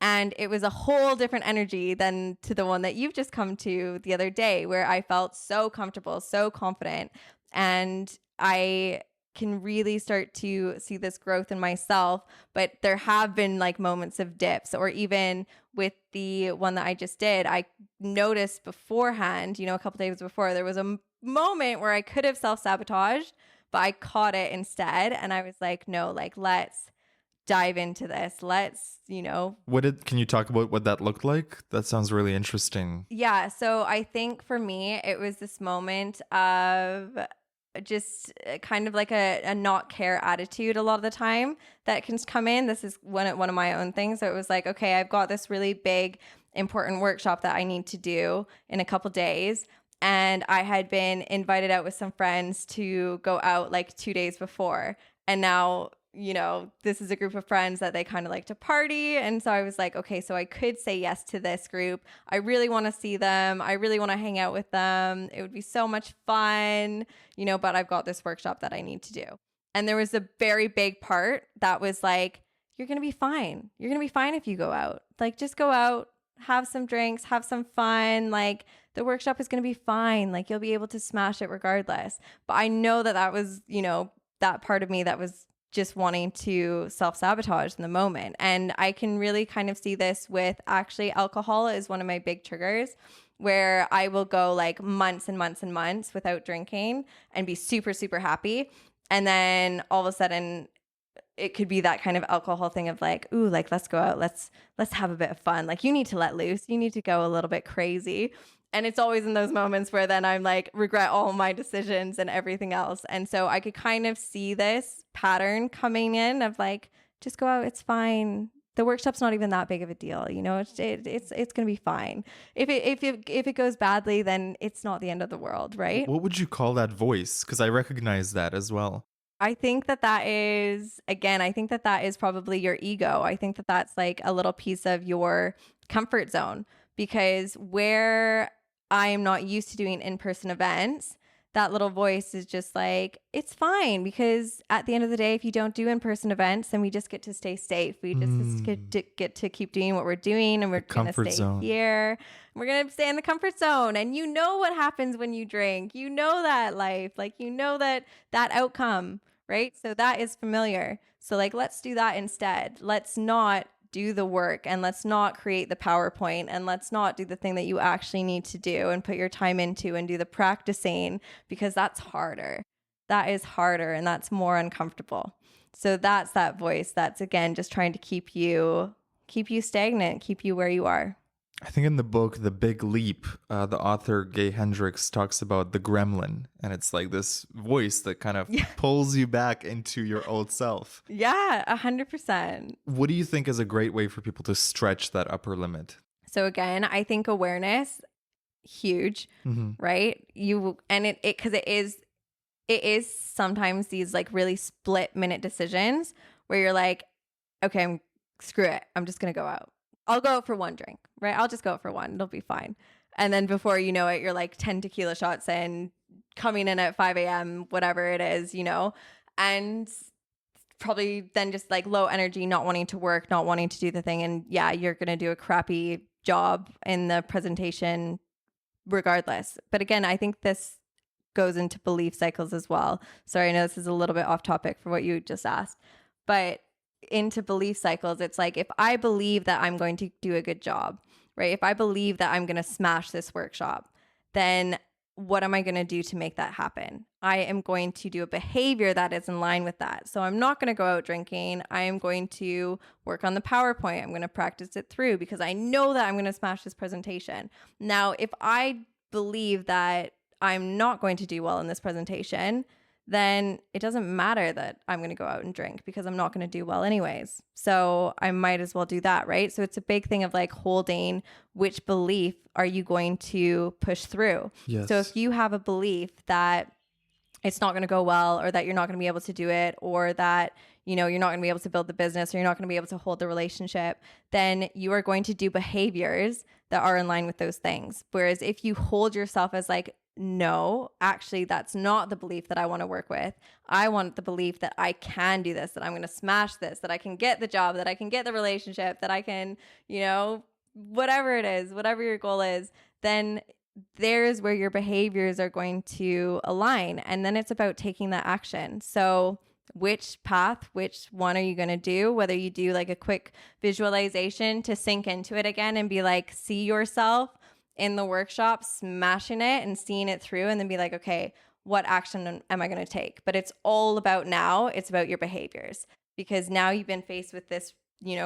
Speaker 2: And it was a whole different energy than to the one that you've just come to the other day, where I felt so comfortable, so confident. And I can really start to see this growth in myself. But there have been like moments of dips, or even with the one that I just did, I noticed beforehand, a couple days before, there was a moment where I could have self-sabotaged, but I caught it instead. And I was like, no, like, let's dive into this.
Speaker 1: Can you talk about what that looked like? That sounds really interesting.
Speaker 2: Yeah. So I think for me, it was this moment of just kind of like a not care attitude a lot of the time that can come in. This is one of my own things. So it was like, okay, I've got this really big, important workshop that I need to do in a couple days. And I had been invited out with some friends to go out like 2 days before. And now, this is a group of friends that they kind of like to party. And so I was like, okay, so I could say yes to this group. I really want to see them. I really want to hang out with them. It would be so much fun, but I've got this workshop that I need to do. And there was a very big part that was like, you're going to be fine. You're going to be fine if you go out. Like, just go out, have some drinks, have some fun. Like, the workshop is going to be fine. Like, you'll be able to smash it regardless. But I know that was, that part of me that was just wanting to self-sabotage in the moment. And I can really kind of see this with actually alcohol is one of my big triggers, where I will go like months and months and months without drinking and be super, super happy. And then all of a sudden it could be that kind of alcohol thing of like, ooh, like, let's go out. Let's have a bit of fun. Like, you need to let loose. You need to go a little bit crazy. And it's always in those moments where then I'm like, regret all my decisions and everything else. And so I could kind of see this pattern coming in of like, just go out. It's fine. The workshop's not even that big of a deal. It's going to be fine. If it goes badly, then it's not the end of the world, right?
Speaker 1: What would you call that voice? Because I recognize that as well.
Speaker 2: I think that is, again, I think that is probably your ego. I think that that's like a little piece of your comfort zone, because where I am not used to doing in-person events, that little voice is just like, it's fine, because at the end of the day, if you don't do in-person events, then we just get to stay safe. We just get to keep doing what we're doing, and we're going to stay here. We're going to stay in the comfort zone. And you know what happens when you drink. You know that life, like, that outcome, right? So that is familiar. So like, let's do that instead. Let's not do the work, and let's not create the PowerPoint, and let's not do the thing that you actually need to do and put your time into and do the practicing, because that's harder. That is harder, and that's more uncomfortable. So that's that voice that's, again, just trying to keep you stagnant, keep you where you are.
Speaker 1: I think in the book, The Big Leap, the author Gay Hendricks talks about the gremlin, and it's like this voice that kind of pulls you back into your old self.
Speaker 2: Yeah, 100%.
Speaker 1: What do you think is a great way for people to stretch that upper limit?
Speaker 2: So again, I think awareness, huge, right? Because it is sometimes these like really split minute decisions where you're like, okay, screw it. I'm just going to go out. I'll go out for one drink, right? I'll just go out for one. It'll be fine. And then before you know it, you're like 10 tequila shots in, coming in at 5 a.m., whatever it is, and probably then just like low energy, not wanting to work, not wanting to do the thing. And yeah, you're going to do a crappy job in the presentation regardless. But again, I think this goes into belief cycles as well. Sorry, I know this is a little bit off topic for what you just asked, but into belief cycles, it's like, if I believe that I'm going to do a good job, right? If I believe that I'm going to smash this workshop, then what am I going to do to make that happen? I am going to do a behavior that is in line with that. So I'm not going to go out drinking. I am going to work on the PowerPoint. I'm going to practice it through, because I know that I'm going to smash this presentation. Now, if I believe that I'm not going to do well in this presentation, then it doesn't matter that I'm going to go out and drink, because I'm not going to do well anyways. So I might as well do that, right? So it's a big thing of like holding which belief are you going to push through.
Speaker 1: Yes.
Speaker 2: So if you have a belief that it's not going to go well, or that you're not going to be able to do it, or that you're not going to be able to build the business, or you're not going to be able to hold the relationship, then you are going to do behaviors that are in line with those things. Whereas if you hold yourself as like, no, actually, that's not the belief that I want to work with. I want the belief that I can do this, that I'm going to smash this, that I can get the job, that I can get the relationship, that I can, whatever it is, whatever your goal is, then there's where your behaviors are going to align. And then it's about taking that action. So which one are you going to do? Whether you do like a quick visualization to sink into it again and be like, see yourself in the workshop smashing it and seeing it through, and then be like, okay, what action am I going to take? But it's all about now. It's about your behaviors, because now you've been faced with this,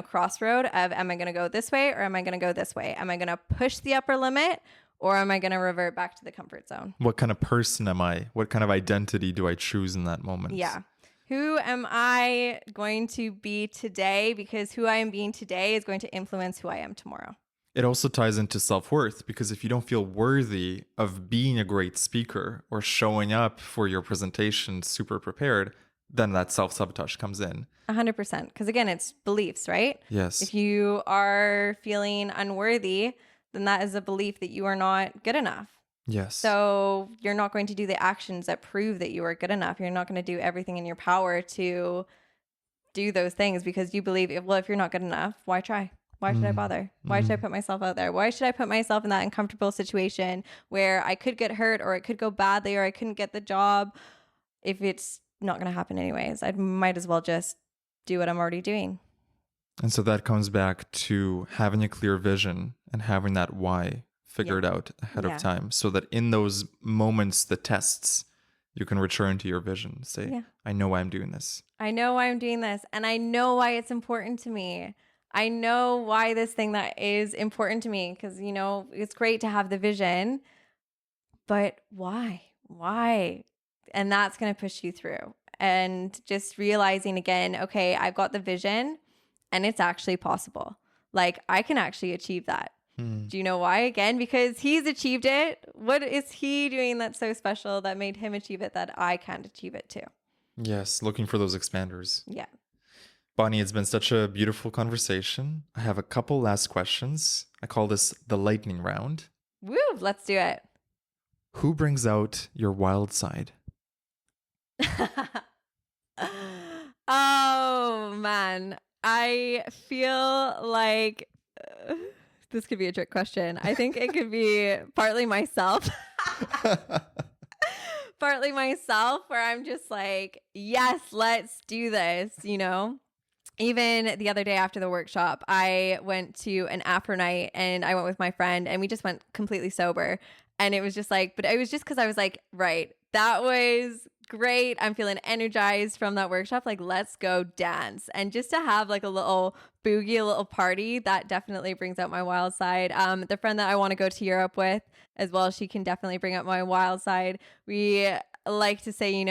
Speaker 2: crossroad of, am I going to go this way or am I going to go this way? Am I going to push the upper limit, or am I going to revert back to the comfort zone?
Speaker 1: What kind of person am I? What kind of identity do I choose in that moment?
Speaker 2: Yeah. Who am I going to be today? Because who I am being today is going to influence who I am tomorrow.
Speaker 1: It also ties into self-worth, because if you don't feel worthy of being a great speaker or showing up for your presentation super prepared, then that self-sabotage comes in.
Speaker 2: 100%. Because again, it's beliefs, right?
Speaker 1: Yes.
Speaker 2: If you are feeling unworthy, then that is a belief that you are not good enough.
Speaker 1: Yes.
Speaker 2: So you're not going to do the actions that prove that you are good enough. You're not going to do everything in your power to do those things, because you believe, well, if you're not good enough, why try? Why should I bother? Why should I put myself out there? Why should I put myself in that uncomfortable situation where I could get hurt, or it could go badly, or I couldn't get the job, if it's not going to happen anyways? I might as well just do what I'm already doing.
Speaker 1: And so that comes back to having a clear vision and having that why figured out ahead of time, so that in those moments, the tests, you can return to your vision. Say, I know why I'm doing this.
Speaker 2: I know why I'm doing this, and I know why it's important to me. I know why this thing that is important to me, because, it's great to have the vision, but why? Why? And that's going to push you through. And just realizing again, okay, I've got the vision and it's actually possible. Like, I can actually achieve that. Do you know why? Again, because he's achieved it. What is he doing that's so special that made him achieve it that I can't achieve it too?
Speaker 1: Yes, looking for those expanders.
Speaker 2: Yeah.
Speaker 1: Bonnie, it's been such a beautiful conversation. I have a couple last questions. I call this the lightning round.
Speaker 2: Woo, let's do it.
Speaker 1: Who brings out your wild side?
Speaker 2: Oh, man. I feel like this could be a trick question. I think it could be partly myself. Partly myself, where I'm just like, yes, let's do this, Even the other day after the workshop, I went to an after night, and I went with my friend, and we just went completely sober. And it was just like, but it was just because I was like, right, that was great. I'm feeling energized from that workshop. Like, let's go dance. And just to have like a little boogie, a little party, that definitely brings out my wild side. The friend that I want to go to Europe with as well, she can definitely bring up my wild side. We like to say,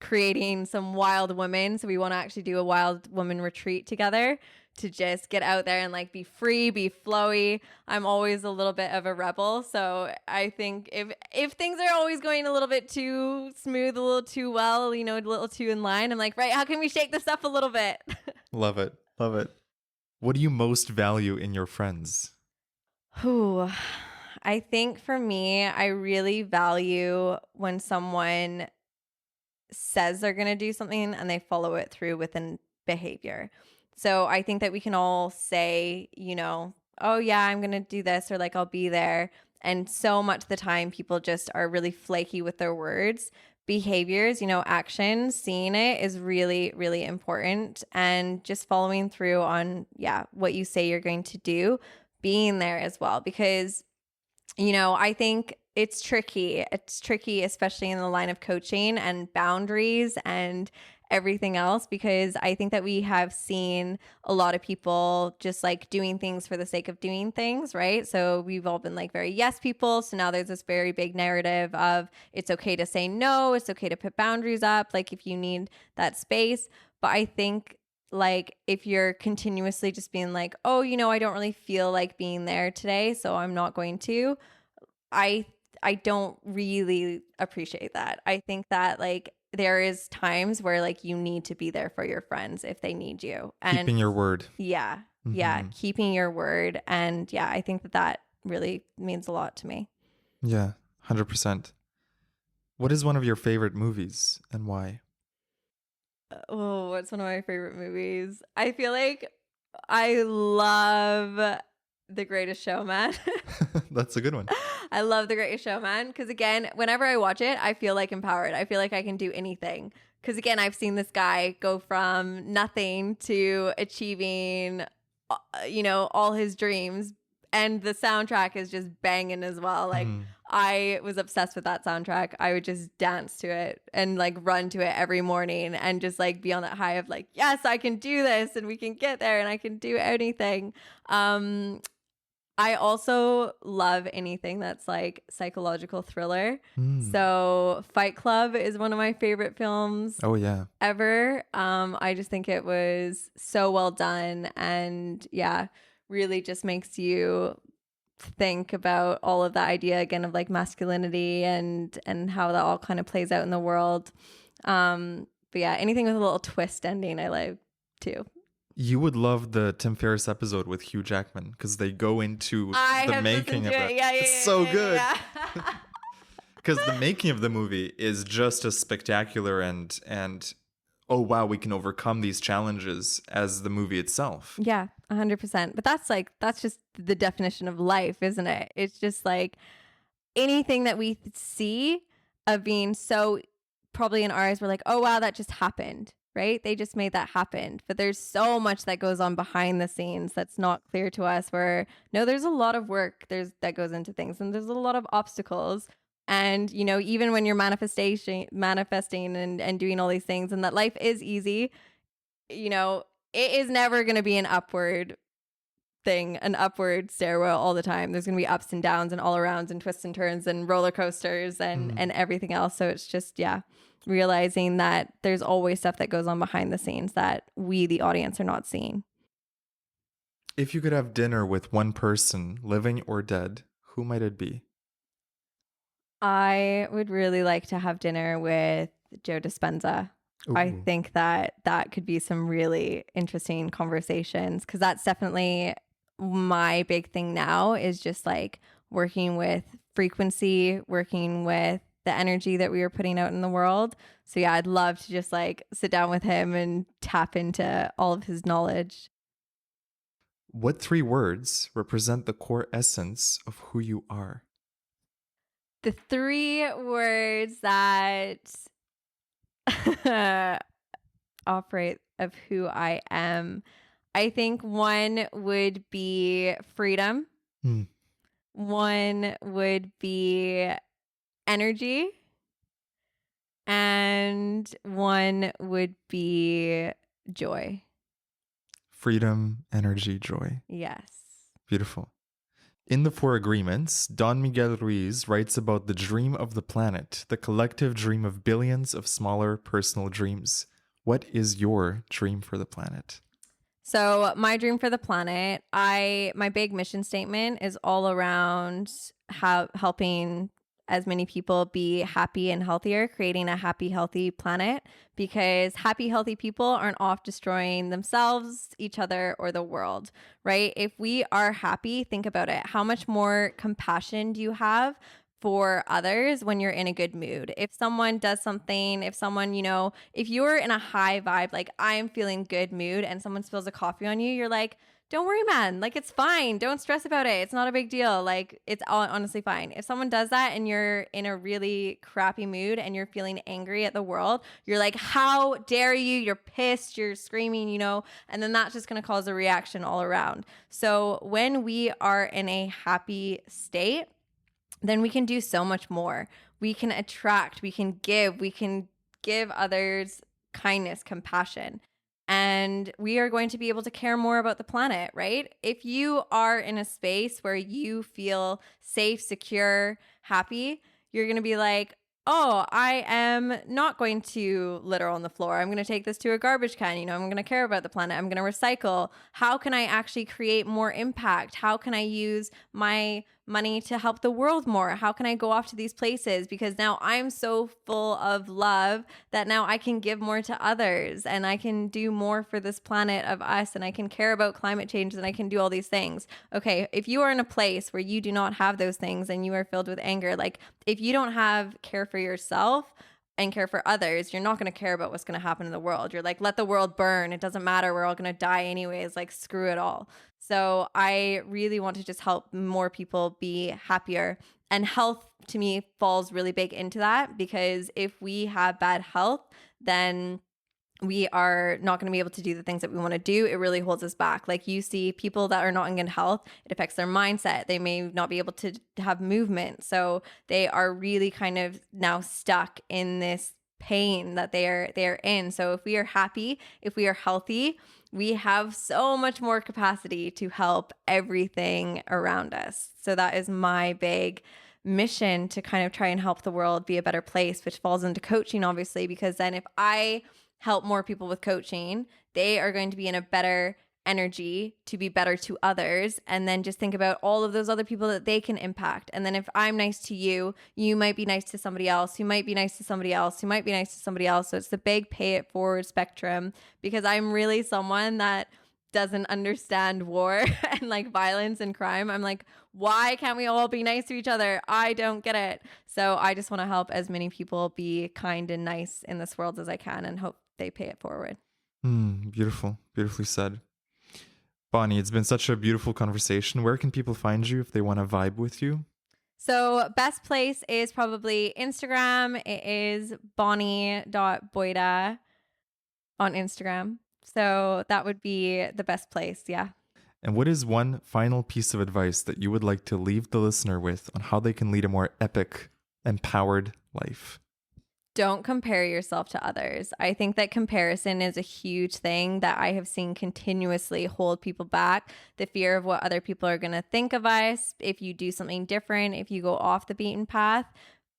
Speaker 2: creating some wild women. So we want to actually do a wild woman retreat together to just get out there and like be free, be flowy. I'm always a little bit of a rebel. So I think if things are always going a little bit too smooth, a little too well, a little too in line, I'm like, right, how can we shake this up a little bit?
Speaker 1: Love it. Love it. What do you most value in your friends?
Speaker 2: Ooh, I think for me, I really value when someone says they're going to do something and they follow it through with a behavior. So I think that we can all say, oh yeah, I'm going to do this, or like, I'll be there. And so much of the time people just are really flaky with their words. Behaviors, actions, seeing it is really, really important. And just following through on, what you say you're going to do, being there as well. Because, I think it's tricky. It's tricky, especially in the line of coaching and boundaries and everything else, because I think that we have seen a lot of people just like doing things for the sake of doing things, right? So we've all been like very yes people. So now there's this very big narrative of it's okay to say no, it's okay to put boundaries up, like if you need that space. But I think like if you're continuously just being like, oh, I don't really feel like being there today, so I'm not going to, I don't really appreciate that. I think that like there is times where like you need to be there for your friends if they need you. And
Speaker 1: Keeping your word.
Speaker 2: yeah,
Speaker 1: Mm-hmm.
Speaker 2: keeping your word. And yeah, I think that really means a lot to me.
Speaker 1: Yeah, 100%. What is one of your favorite movies and why?
Speaker 2: Oh, what's one of my favorite movies? I feel like I love The Greatest Showman.
Speaker 1: That's a good one.
Speaker 2: I love The Greatest Showman because, again, whenever I watch it, I feel like empowered. I feel like I can do anything. Because, again, I've seen this guy go from nothing to achieving, all his dreams. And the soundtrack is just banging as well. Like, I was obsessed with that soundtrack. I would just dance to it and like run to it every morning and just like be on that high of like, yes, I can do this and we can get there and I can do anything. I also love anything that's like psychological thriller. So Fight Club is one of my favorite films
Speaker 1: Oh, yeah.
Speaker 2: ever. I just think it was so well done and yeah, really just makes you think about all of that idea again of like masculinity and how that all kind of plays out in the world. But yeah, anything with a little twist ending I like too.
Speaker 1: You would love the Tim Ferriss episode with Hugh Jackman because they go into the making of it.
Speaker 2: Yeah,
Speaker 1: It's so good.
Speaker 2: Yeah.
Speaker 1: Because the making of the movie is just as spectacular and oh wow, we can overcome these challenges as the movie itself.
Speaker 2: Yeah, 100%. But that's just the definition of life, isn't it? It's just like anything that we see of being so probably in our eyes, we're like, oh wow, that just happened, right? They just made that happen. But there's so much that goes on behind the scenes that's not clear to us where no, there's a lot of work that goes into things and there's a lot of obstacles. And, even when you're manifesting and doing all these things and that life is easy, it is never going to be an upward thing, an upward stairwell all the time. There's going to be ups and downs and all arounds and twists and turns and roller coasters and everything else. So it's just, realizing that there's always stuff that goes on behind the scenes that we, the audience, are not seeing.
Speaker 1: If you could have dinner with one person, living or dead, who might it be?
Speaker 2: I would really like to have dinner with Joe Dispenza.
Speaker 1: Ooh.
Speaker 2: I think that could be some really interesting conversations because that's definitely my big thing now is just like working with frequency, working with the energy that we are putting out in the world. So yeah, I'd love to just like sit down with him and tap into all of his knowledge.
Speaker 1: What 3 words represent the core essence of who you are?
Speaker 2: The 3 words that operate of who I am. I think one would be freedom. One would be energy. And one would be joy.
Speaker 1: Freedom, energy, joy.
Speaker 2: Yes.
Speaker 1: Beautiful. In the 4 Agreements, Don Miguel Ruiz writes about the dream of the planet, the collective dream of billions of smaller personal dreams. What is your dream for the planet?
Speaker 2: So my dream for the planet, my big mission statement is all around helping as many people be happy and healthier, creating a happy, healthy planet, because happy, healthy people aren't off destroying themselves, each other, or the world, right? If we are happy, think about it. How much more compassion do you have for others when you're in a good mood? If someone does something, if someone, if you're in a high vibe, like I'm feeling good mood and someone spills a coffee on you, you're like, don't worry, man. Like, it's fine. Don't stress about it. It's not a big deal. Like, it's honestly fine. If someone does that and you're in a really crappy mood and you're feeling angry at the world, you're like, how dare you? You're pissed. You're screaming, and then that's just going to cause a reaction all around. So when we are in a happy state, then we can do so much more. We can attract, we can give others kindness, compassion. And we are going to be able to care more about the planet, right? If you are in a space where you feel safe, secure, happy, you're going to be like, oh, I am not going to litter on the floor. I'm going to take this to a garbage can. I'm going to care about the planet. I'm going to recycle. How can I actually create more impact? How can I use my money to help the world more? How can I go off to these places? Because now I'm so full of love that now I can give more to others and I can do more for this planet of us, and I can care about climate change, and I can do all these things. Okay, if you are in a place where you do not have those things and you are filled with anger, like if you don't have care for yourself and care for others, you're not going to care about what's going to happen in the world. You're like, let the world burn. It doesn't matter. We're all going to die anyways. Like, screw it all. So I really want to just help more people be happier. And health to me falls really big into that, because if we have bad health, then we are not going to be able to do the things that we want to do. It really holds us back. Like, you see people that are not in good health, it affects their mindset. They may not be able to have movement. So they are really kind of now stuck in this pain that they are in. So if we are happy, if we are healthy, we have so much more capacity to help everything around us. So that is my big mission, to kind of try and help the world be a better place, which falls into coaching, obviously, because then if I help more people with coaching, they are going to be in a better energy to be better to others. And then just think about all of those other people that they can impact. And then if I'm nice to you, you might be nice to somebody else, who might be nice to somebody else, who might be nice to somebody else. So it's the big pay it forward spectrum, because I'm really someone that doesn't understand war and like violence and crime. I'm like, why can't we all be nice to each other? I don't get it. So I just want to help as many people be kind and nice in this world as I can, and hope they pay it forward.
Speaker 1: Beautiful. Beautifully said. Bonnie, it's been such a beautiful conversation. Where can people find you if they want to vibe with you?
Speaker 2: So best place is probably Instagram. It is bonnie.boyda on Instagram. So that would be the best place. Yeah.
Speaker 1: And what is one final piece of advice that you would like to leave the listener with on how they can lead a more epic, empowered life?
Speaker 2: Don't compare yourself to others. I think that comparison is a huge thing that I have seen continuously hold people back. The fear of what other people are going to think of us if you do something different, if you go off the beaten path.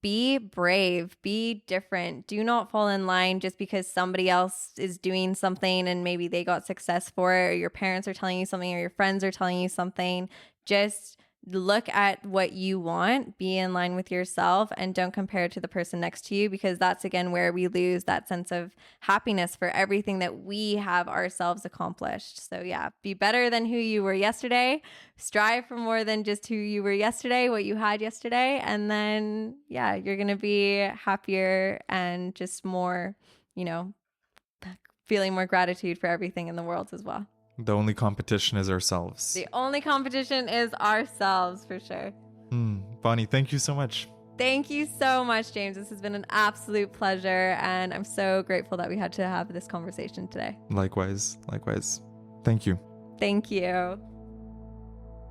Speaker 2: Be brave, be different. Do not fall in line just because somebody else is doing something and maybe they got success for it, or your parents are telling you something, or your friends are telling you something. Just look at what you want, be in line with yourself, and don't compare it to the person next to you, because that's again where we lose that sense of happiness for everything that we have ourselves accomplished. So yeah, be better than who you were yesterday. Strive for more than just who you were yesterday, what you had yesterday. And then yeah, you're going to be happier and just more, feeling more gratitude for everything in the world as well.
Speaker 1: The only competition is ourselves.
Speaker 2: The only competition is ourselves, for sure.
Speaker 1: Bonnie, thank you so much.
Speaker 2: Thank you so much, James. This has been an absolute pleasure, and I'm so grateful that we had to have this conversation today.
Speaker 1: Likewise. Thank you.
Speaker 2: Thank you.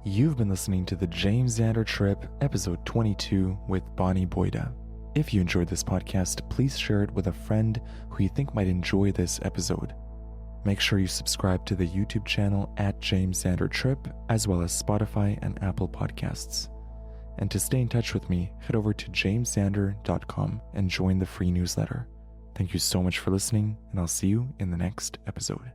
Speaker 1: You've been listening to the James Xander Trip, episode 22 with Bonnie Boyda. If you enjoyed this podcast, please share it with a friend who you think might enjoy this episode. Make sure you subscribe to the YouTube channel at James Xander Trip, as well as Spotify and Apple Podcasts. And to stay in touch with me, head over to jamesxander.com and join the free newsletter. Thank you so much for listening, and I'll see you in the next episode.